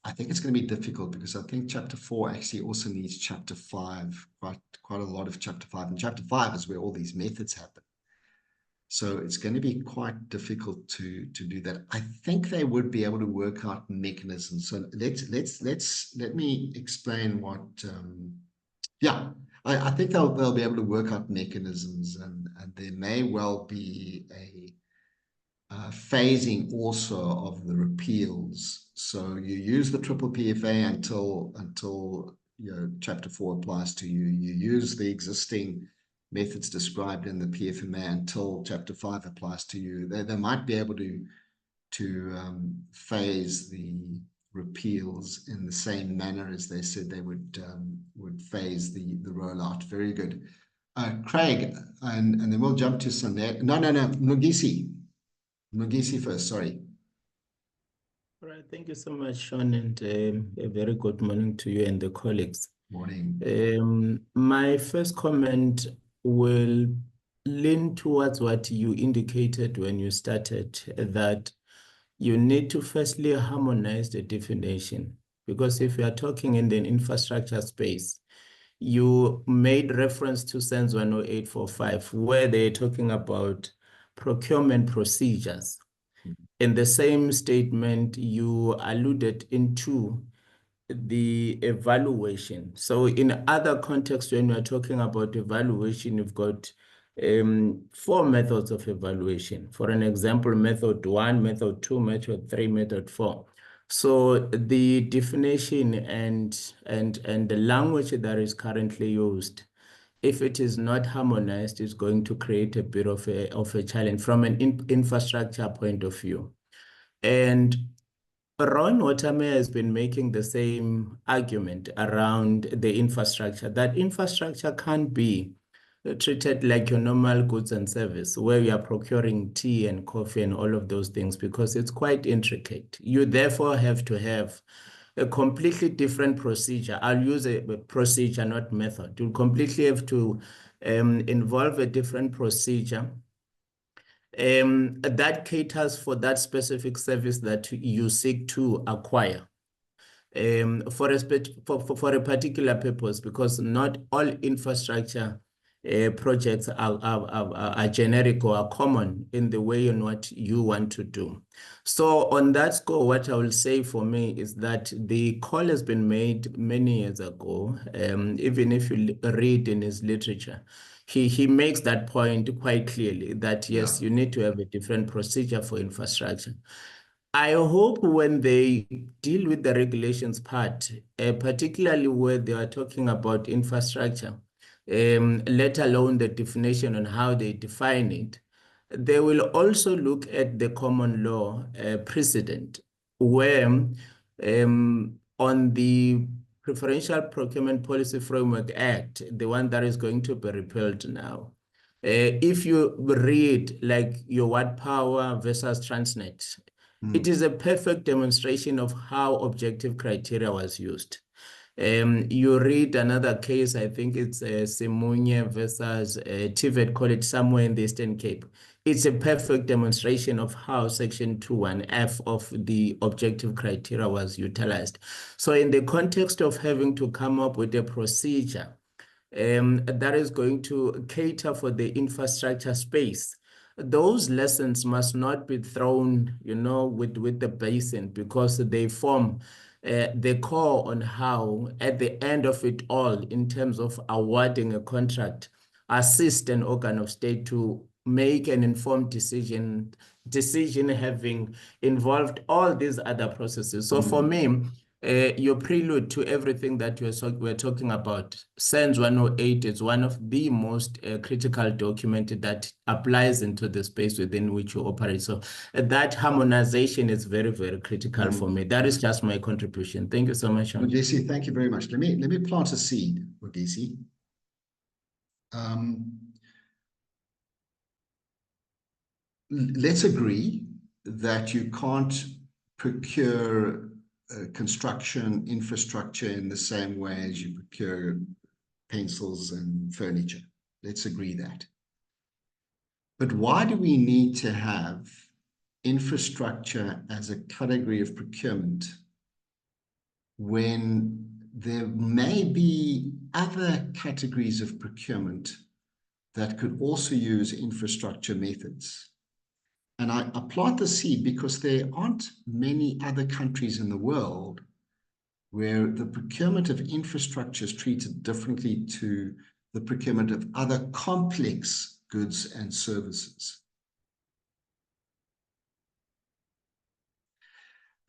S1: I think it's going to be difficult, because I think Chapter 4 actually also needs Chapter 5, quite a lot of Chapter 5. And Chapter 5 is where all these methods happen. So it's going to be quite difficult to do that. I think they would be able to work out mechanisms. So let me explain what. I think they'll be able to work out mechanisms, and there may well be a phasing also of the repeals. So you use the triple PFA until Chapter 4 applies to you. You use the existing methods described in the PFMA until Chapter 5 applies to you. They might be able to phase the repeals in the same manner as they said they would phase the rollout. Very good. Craig, and then we'll jump to Sunday. No, Mlungisi first, sorry.
S6: All right, thank you so much, Sean, and a very good morning to you and the colleagues.
S1: Morning.
S6: My first comment will lean towards what you indicated when you started, that you need to firstly harmonize the definition, because if you are talking in the infrastructure space, you made reference to SENS 10845, where they're talking about procurement procedures. In the same statement, you alluded into the evaluation. So in other contexts, when we're talking about evaluation, you've got 4 methods of evaluation. For an example, method 1, method 2, method 3, method 4. So the definition and the language that is currently used, if it is not harmonized, is going to create a bit of a challenge from an infrastructure point of view. And Ron Watermeyer has been making the same argument around the infrastructure, that infrastructure can't be treated like your normal goods and service, where you are procuring tea and coffee and all of those things, because it's quite intricate. You therefore have to have a completely different procedure. I'll use a procedure, not method. You completely have to involve a different procedure that caters for that specific service that you seek to acquire for a particular purpose, because not all infrastructure projects are generic or are common in the way in what you want to do. So on that score, what I will say for me is that the call has been made many years ago. Even if you read in his literature, he makes that point quite clearly, that yes, you need to have a different procedure for infrastructure. I hope when they deal with the regulations part, particularly where they are talking about infrastructure, let alone the definition on how they define it, they will also look at the common law precedent, where on the Preferential Procurement Policy Framework Act, the one that is going to be repealed now, if you read like your Watt Power versus Transnet, it is a perfect demonstration of how objective criteria was used. You read another case, I think it's Simunye versus TVET College somewhere in the Eastern Cape. It's a perfect demonstration of how Section 2(1)(f) of the objective criteria was utilized. So in the context of having to come up with a procedure that is going to cater for the infrastructure space, those lessons must not be thrown, with the basin, because they form the core on how, at the end of it all, in terms of awarding a contract, assist an organ of state to make an informed decision having involved all these other processes. So for me, your prelude to everything that we're talking about, SENS 108 is one of the most critical documents that applies into the space within which you operate. So that harmonization is very, very critical for me. That is just my contribution. Thank you so much.
S1: Mugisi, thank you very much. Let me plant a seed, Mugisi. Let's agree that you can't procure construction infrastructure in the same way as you procure pencils and furniture. Let's agree that. But why do we need to have infrastructure as a category of procurement when there may be other categories of procurement that could also use infrastructure methods? And I plant the seed because there aren't many other countries in the world where the procurement of infrastructure is treated differently to the procurement of other complex goods and services.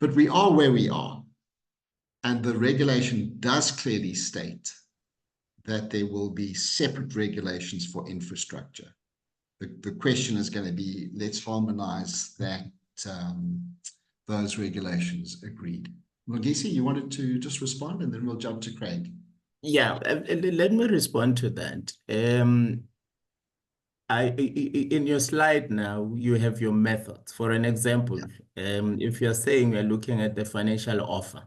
S1: But we are where we are, and the regulation does clearly state that there will be separate regulations for infrastructure. The question is going to be, let's harmonize that those regulations. Agreed. Mongisi, you wanted to just respond, and then we'll jump to Craig.
S6: Yeah, let me respond to that. In your slide now, you have your methods. For an example, if you're saying you're looking at the financial offer,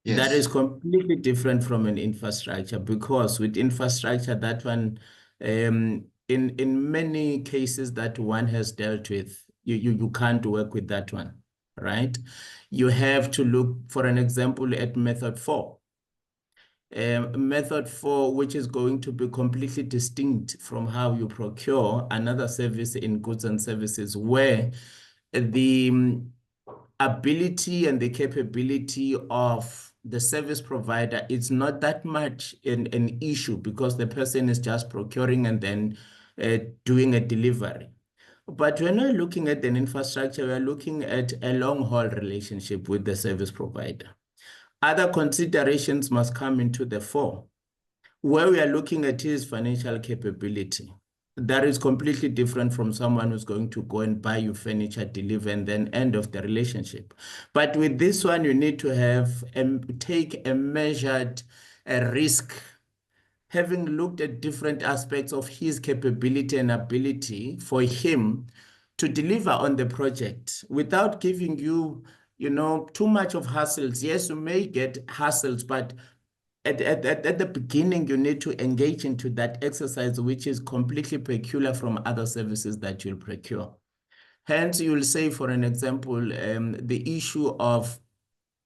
S6: that
S1: Yes.
S6: is completely different from an infrastructure, because with infrastructure, that one, in many cases that one has dealt with, you can't work with that one, right? You have to look, for an example, at method 4. Method 4, which is going to be completely distinct from how you procure another service in goods and services, where the ability and the capability of the service provider is not that much an issue, because the person is just procuring and then doing a delivery. But when we're looking at an infrastructure, we're looking at a long-haul relationship with the service provider. Other considerations must come into the fore. Where we are looking at his financial capability, that is completely different from someone who's going to go and buy you furniture, deliver, and then end of the relationship. But with this one, you need to have take a measured risk, having looked at different aspects of his capability and ability for him to deliver on the project without giving you, too much of hassles. Yes, you may get hassles, but at the beginning, you need to engage into that exercise, which is completely peculiar from other services that you'll procure. Hence, you'll say, for an example, the issue of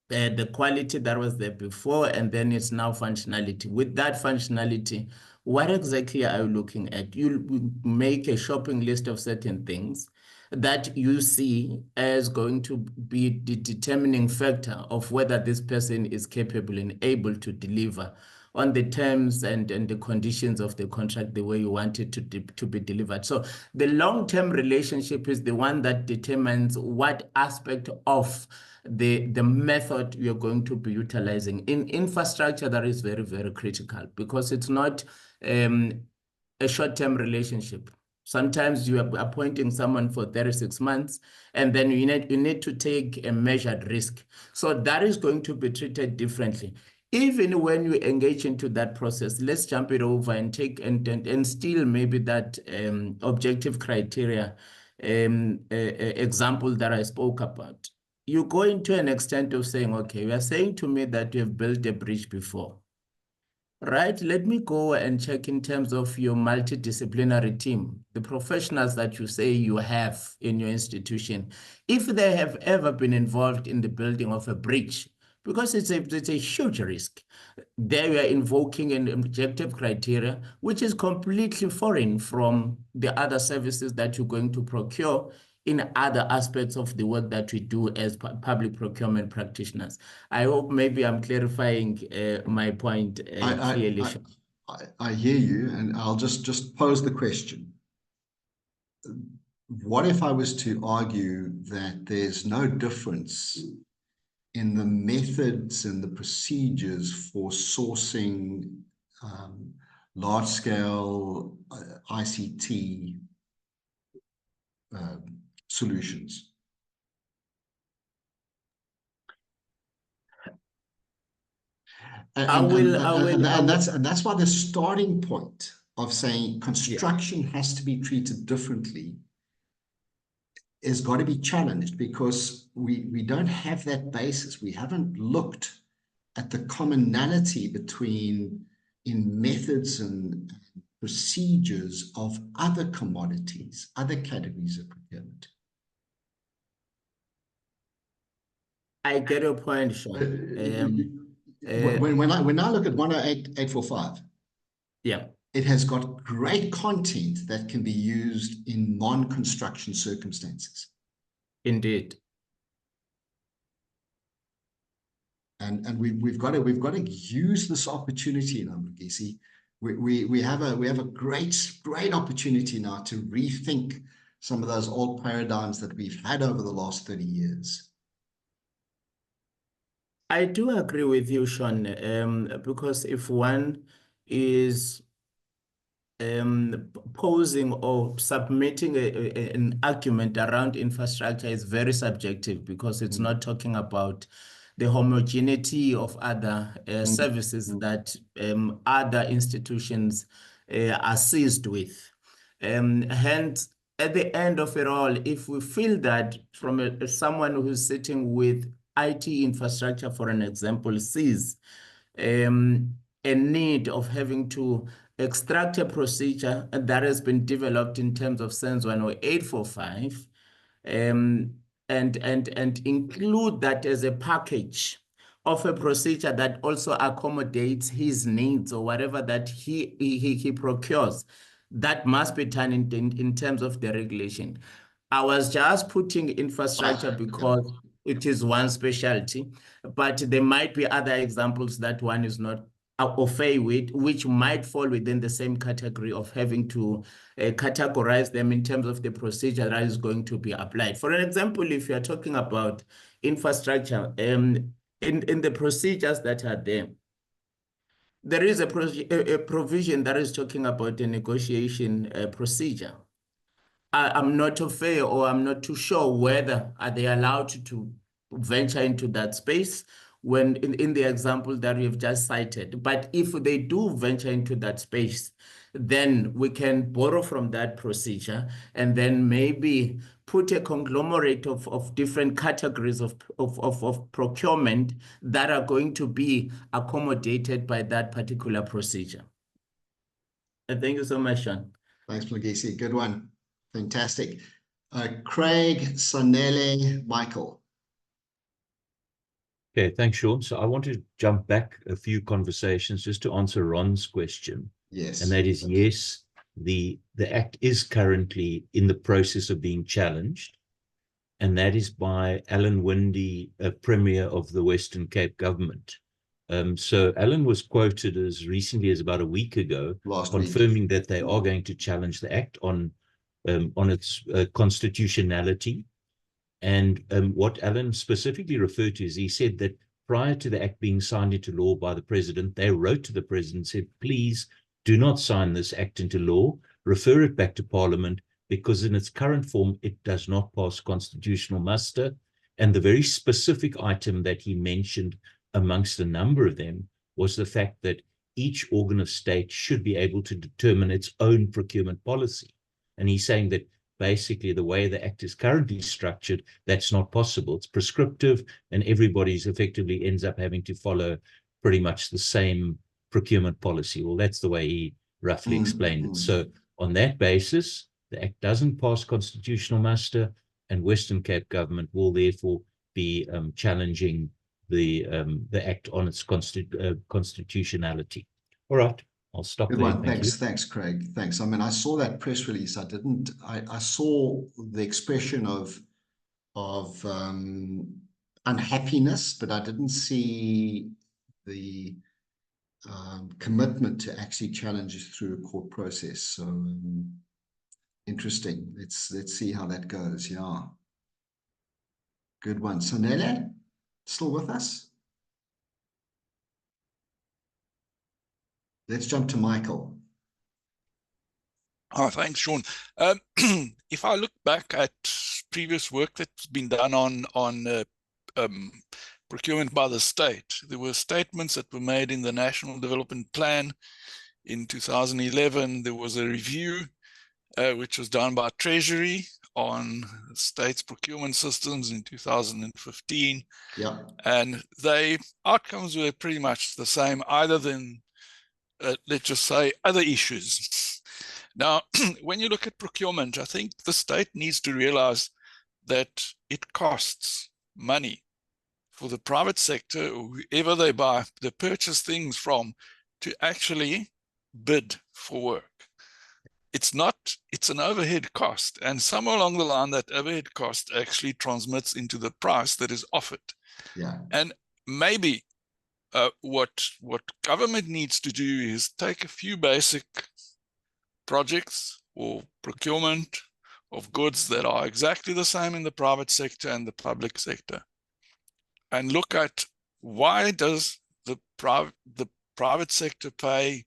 S6: the quality that was there before, and then it's now functionality. With that functionality, what exactly are you looking at? You make a shopping list of certain things that you see as going to be the determining factor of whether this person is capable and able to deliver on the terms and the conditions of the contract the way you want it to be delivered. So the long-term relationship is the one that determines what aspect of the method you're going to be utilizing. In infrastructure, that is very, very critical, because it's not a short-term relationship. Sometimes you are appointing someone for 36 months, and then you need to take a measured risk. So that is going to be treated differently. Even when you engage into that process, let's jump it over and take and still maybe that objective criteria example that I spoke about. You go into an extent of saying, okay, you are saying to me that you have built a bridge before. Right, let me go and check in terms of your multidisciplinary team, the professionals that you say you have in your institution, if they have ever been involved in the building of a bridge, because it's a huge risk. There we are invoking an objective criteria, which is completely foreign from the other services that you're going to procure in other aspects of the work that we do as public procurement practitioners. I hope maybe I'm clarifying my point clearly.
S1: I hear you, and I'll just pose the question. What if I was to argue that there's no difference in the methods and the procedures for sourcing large-scale ICT solutions? And that's why the starting point of saying construction has to be treated differently has got to be challenged, because we don't have that basis. We haven't looked at the commonality in methods and procedures of other commodities, other categories of procurement.
S6: I get your point, Sean.
S1: When I look at 108.845,
S6: yeah,
S1: it has got great content that can be used in non-construction circumstances.
S6: Indeed.
S1: And we've got to use this opportunity now, Mongisi. We have a great opportunity now to rethink some of those old paradigms that we've had over the last 30 years.
S6: I do agree with you, Sean, because if one is posing or submitting an argument around infrastructure is very subjective, because it's not talking about the homogeneity of other services that other institutions are seized with. Hence, at the end of it all, if we feel that from someone who's sitting with IT infrastructure, for an example, sees a need of having to extract a procedure that has been developed in terms of SENS 10845, and include that as a package of a procedure that also accommodates his needs or whatever that he procures, that must be done in terms of the regulation. I was just putting infrastructure because it is one specialty, but there might be other examples that one is not au fait with, which might fall within the same category of having to categorize them in terms of the procedure that is going to be applied. For an example, if you are talking about infrastructure, in the procedures that are there is a provision that is talking about a negotiation procedure. I'm not aware, or I'm not too sure whether are they allowed to venture into that space when in the example that we've just cited. But if they do venture into that space, then we can borrow from that procedure and then maybe put a conglomerate of different categories of procurement that are going to be accommodated by that particular procedure. Thank you so much, Sean.
S1: Thanks, Mlungisi. Good one. Fantastic. Craig, Sanele, Michael.
S3: Okay, thanks, Sean. So I want to jump back a few conversations just to answer Ron's question.
S1: Yes.
S3: And that is, yes, the Act is currently in the process of being challenged. And that is by Alan Winde, Premier of the Western Cape government. So Alan was quoted as recently as about a week ago, confirming that they are going to challenge the Act on its constitutionality. And what Alan specifically referred to is he said that prior to the Act being signed into law by the President, they wrote to the President and said, please do not sign this Act into law, refer it back to Parliament, because in its current form, it does not pass constitutional muster. And the very specific item that he mentioned amongst a number of them was the fact that each organ of state should be able to determine its own procurement policy. And he's saying that basically the way the Act is currently structured, that's not possible. It's prescriptive, and everybody's effectively ends up having to follow pretty much the same procurement policy. Well, that's the way he roughly explained it. So on that basis, the Act doesn't pass constitutional muster, and Western Cape government will therefore be challenging the Act on its constitutionality. All right. I'll stop
S1: Good
S3: there.
S1: one.
S3: Thank you.
S1: Thanks, Craig. Thanks. I mean, I saw that press release. I saw the expression of unhappiness, but I didn't see the commitment to actually challenge it through a court process. So interesting. Let's see how that goes. Yeah. Good one. Sanele, still with us? Let's jump to Michael.
S2: Oh, thanks, Sean. If I look back at previous work that's been done on procurement by the state, there were statements that were made in the National Development Plan in 2011. There was a review which was done by Treasury on the state's procurement systems in 2015.
S1: Yeah.
S2: And the outcomes were pretty much the same, other than, let's just say, other issues. Now, when you look at procurement, I think the state needs to realize that it costs money for the private sector, or whoever they purchase things from, to actually bid for work. It's an overhead cost, and somewhere along the line, that overhead cost actually transmits into the price that is offered.
S1: Yeah.
S2: And maybe what government needs to do is take a few basic projects or procurement of goods that are exactly the same in the private sector and the public sector, and look at why does the private sector pay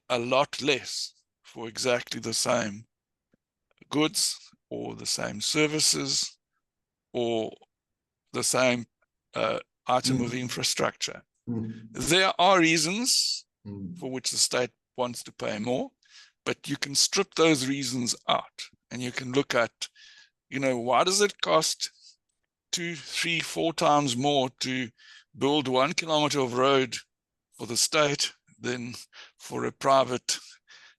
S2: a lot less for exactly the same goods or the same services or the same item of infrastructure. There are reasons for which the state wants to pay more, but you can strip those reasons out and you can look at, why does it cost 2, 3, 4 times more to build 1 kilometer of road for the state than for a private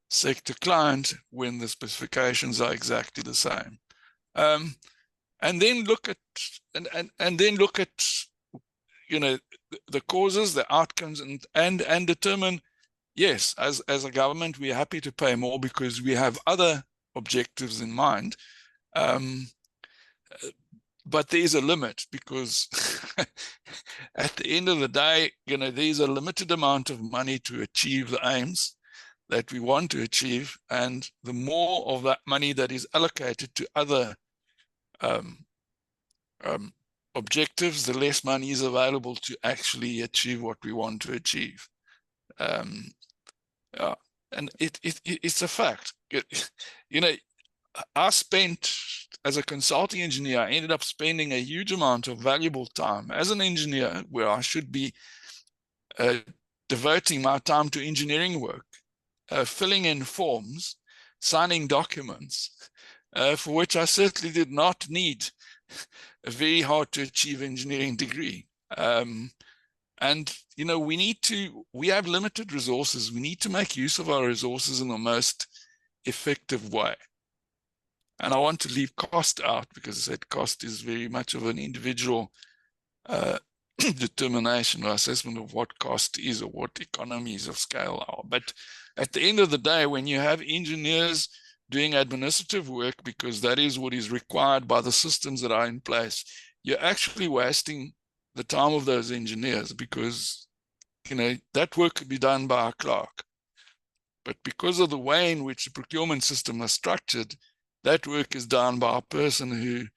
S2: sector client when the specifications are exactly the same? And then look at the causes, the outcomes, and determine, yes, as a government, we're happy to pay more because we have other objectives in mind. But there's a limit, because at the end of the day, there's a limited amount of money to achieve the aims that we want to achieve. And the more of that money that is allocated to other objectives, the less money is available to actually achieve what we want to achieve. And it's a fact. I spent, as a consulting engineer, I ended up spending a huge amount of valuable time as an engineer, where I should be devoting my time to engineering work, filling in forms, signing documents, for which I certainly did not need a very hard to achieve engineering degree. And we have limited resources. We need to make use of our resources in the most effective way. And I want to leave cost out, because I said cost is very much of an individual determination or assessment of what cost is or what economies of scale are. But at the end of the day, when you have engineers doing administrative work, because that is what is required by the systems that are in place, you're actually wasting the time of those engineers, because that work could be done by a clerk. But because of the way in which the procurement system is structured, that work is done by a person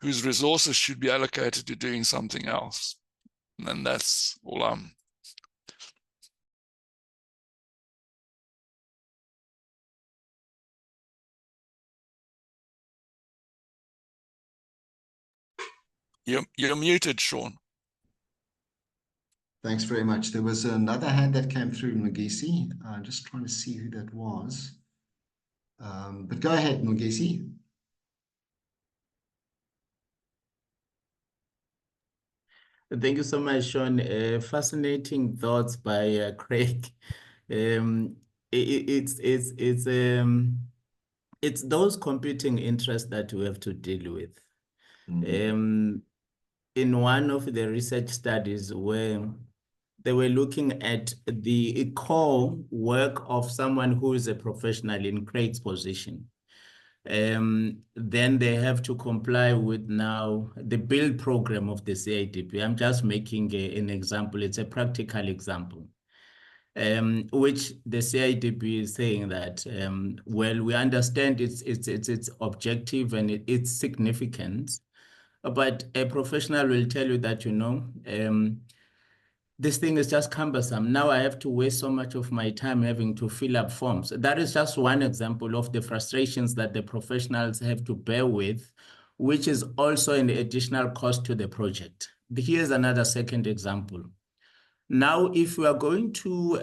S2: whose resources should be allocated to doing something else. And that's all I'm. You're muted, Sean.
S1: Thanks very much. There was another hand that came through, Nogisi. I'm just trying to see who that was. But go ahead, Nogisi.
S6: Thank you so much, Sean. Fascinating thoughts by Craig. It's those competing interests that we have to deal with. In one of the research studies where they were looking at the core work of someone who is a professional in Craig's position, then they have to comply with now the build program of the CIDP. I'm just making an example. It's a practical example, which the CIDP is saying that, well, we understand its objective and its significance, but a professional will tell you that, this thing is just cumbersome. Now I have to waste so much of my time having to fill up forms. That is just one example of the frustrations that the professionals have to bear with, which is also an additional cost to the project. Here's another second example. Now, if we are going to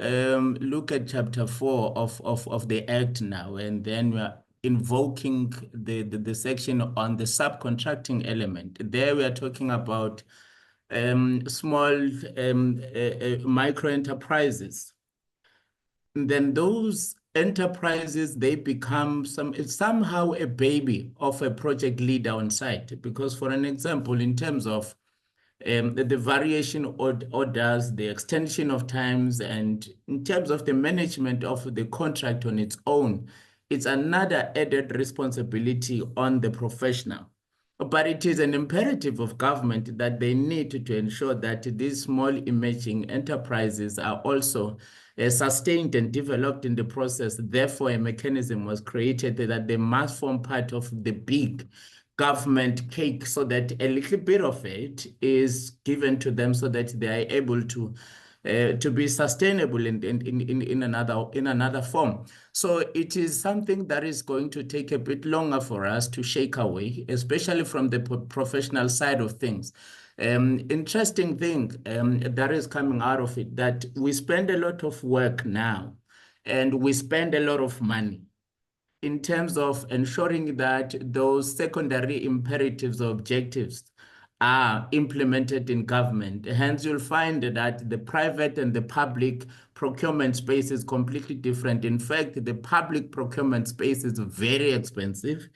S6: look at Chapter 4 of the Act now, and then we are invoking the section on the subcontracting element, there we are talking about small micro enterprises. And then those enterprises, they become somehow a baby of a project leader on site. Because for an example, in terms of the variation orders, the extension of times, and in terms of the management of the contract on its own, it's another added responsibility on the professional. But it is an imperative of government that they need to ensure that these small emerging enterprises are also sustained and developed in the process. Therefore, a mechanism was created that they must form part of the big government cake, so that a little bit of it is given to them so that they are able to to be sustainable in another form. So it is something that is going to take a bit longer for us to shake away, especially from the professional side of things. Interesting thing that is coming out of it, that we spend a lot of work now and we spend a lot of money in terms of ensuring that those secondary imperatives or objectives are implemented in government. Hence, you'll find that the private and the public procurement space is completely different. In fact, the public procurement space is very expensive,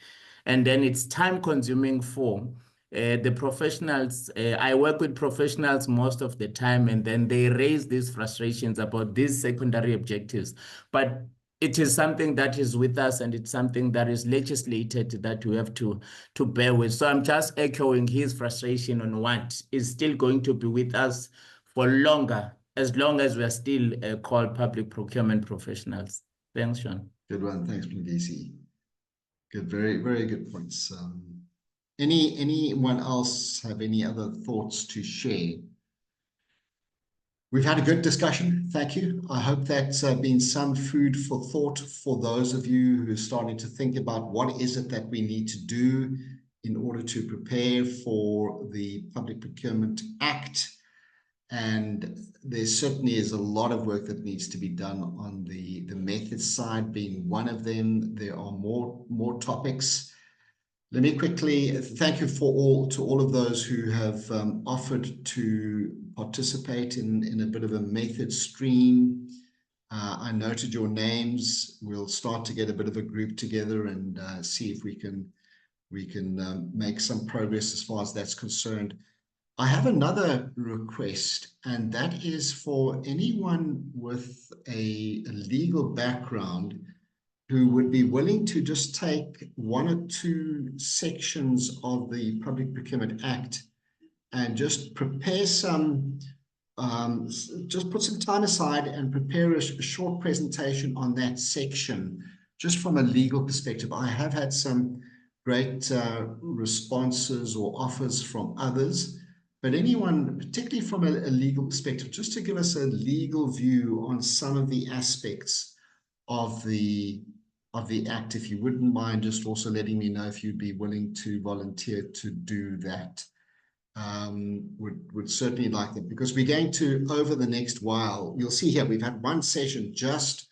S6: and then it's time-consuming for the professionals. I work with professionals most of the time, and then they raise these frustrations about these secondary objectives. But it is something that is with us, and it's something that is legislated that we have to bear with. So I'm just echoing his frustration on what is still going to be with us for longer, as long as we are still called public procurement professionals. Thanks, Sean.
S1: Good one. Thanks, Mngisi. Good, very, very good points. Anyone else have any other thoughts to share? We've had a good discussion. Thank you. I hope that's been some food for thought for those of you who are starting to think about what is it that we need to do in order to prepare for the Public Procurement Act. And there certainly is a lot of work that needs to be done on the methods side being one of them. There are more topics. Let me quickly thank you to all of those who have offered to participate in a bit of a method stream. I noted your names. We'll start to get a bit of a group together and see if we can make some progress as far as that's concerned. I have another request, and that is for anyone with a legal background who would be willing to just take one or two sections of the Public Procurement Act and just prepare some, just put some time aside and prepare a short presentation on that section, just from a legal perspective. I have had some great responses or offers from others, but anyone, particularly from a legal perspective, just to give us a legal view on some of the aspects of the Act, if you wouldn't mind just also letting me know if you'd be willing to volunteer to do that. Would certainly like that, because we're going to, over the next while, you'll see here, we've had one session just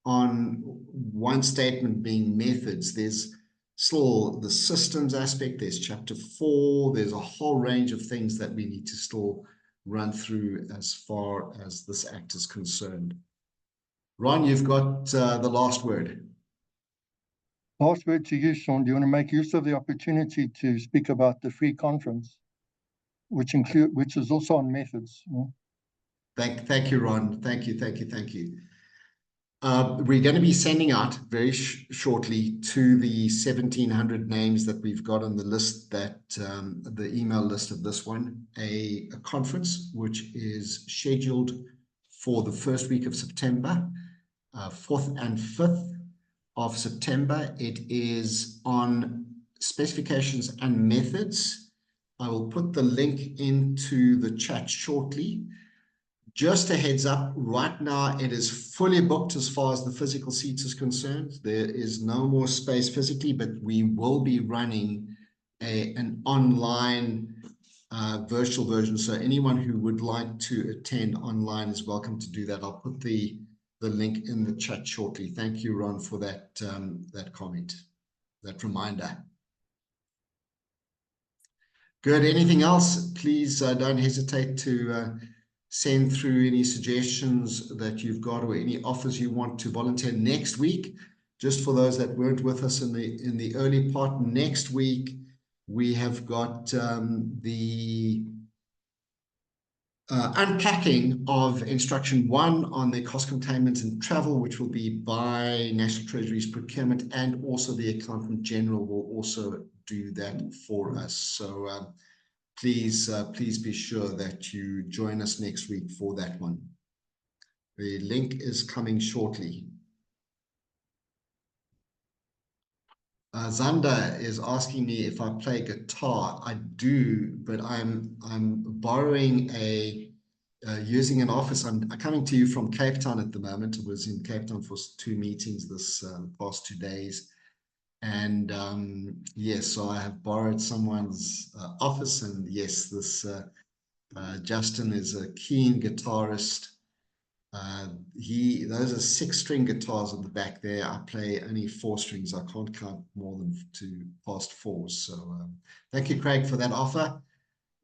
S1: on one statement being methods. There's still the systems aspect, there's chapter 4, there's a whole range of things that we need to still run through as far as this Act is concerned. Ron, you've got the last word.
S4: Last word to you, Sean. Do you want to make use of the opportunity to speak about the free conference, which is also on methods?
S1: Thank you, Ron. Thank you. We're going to be sending out very shortly to the 1,700 names that we've got on the list, that the email list of this one, a conference which is scheduled for the first week of September, 4th and 5th of September. It is on specifications and methods. I will put the link into the chat shortly. Just a heads up, right now it is fully booked as far as the physical seats is concerned. There is no more space physically, but we will be running an online virtual version. So anyone who would like to attend online is welcome to do that. I'll put the link in the chat shortly. Thank you, Ron, for that comment, that reminder. Good. Anything else? Please don't hesitate to send through any suggestions that you've got or any offers you want to volunteer next week. Just for those that weren't with us in the early part, next week we have got the unpacking of instruction 1 on the cost containment and travel, which will be by National Treasury's procurement, and also the Accountant General will also do that for us. So please be sure that you join us next week for that one. The link is coming shortly. Zanda is asking me if I play guitar. I do, but I'm borrowing a using an office. I'm coming to you from Cape Town at the moment. I was in Cape Town for 2 meetings this past 2 days. And yes, so I have borrowed someone's office, and yes, this Justin is a keen guitarist. Those are 6-string guitars at the back there. I play only 4 strings. I can't count more than past 4. So thank you, Craig, for that offer.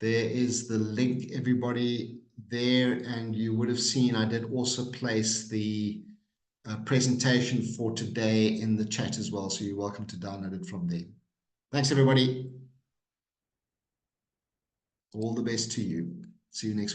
S1: There is the link, everybody, there, and you would have seen I did also place the presentation for today in the chat as well, so you're welcome to download it from there. Thanks, everybody. All the best to you. See you next week.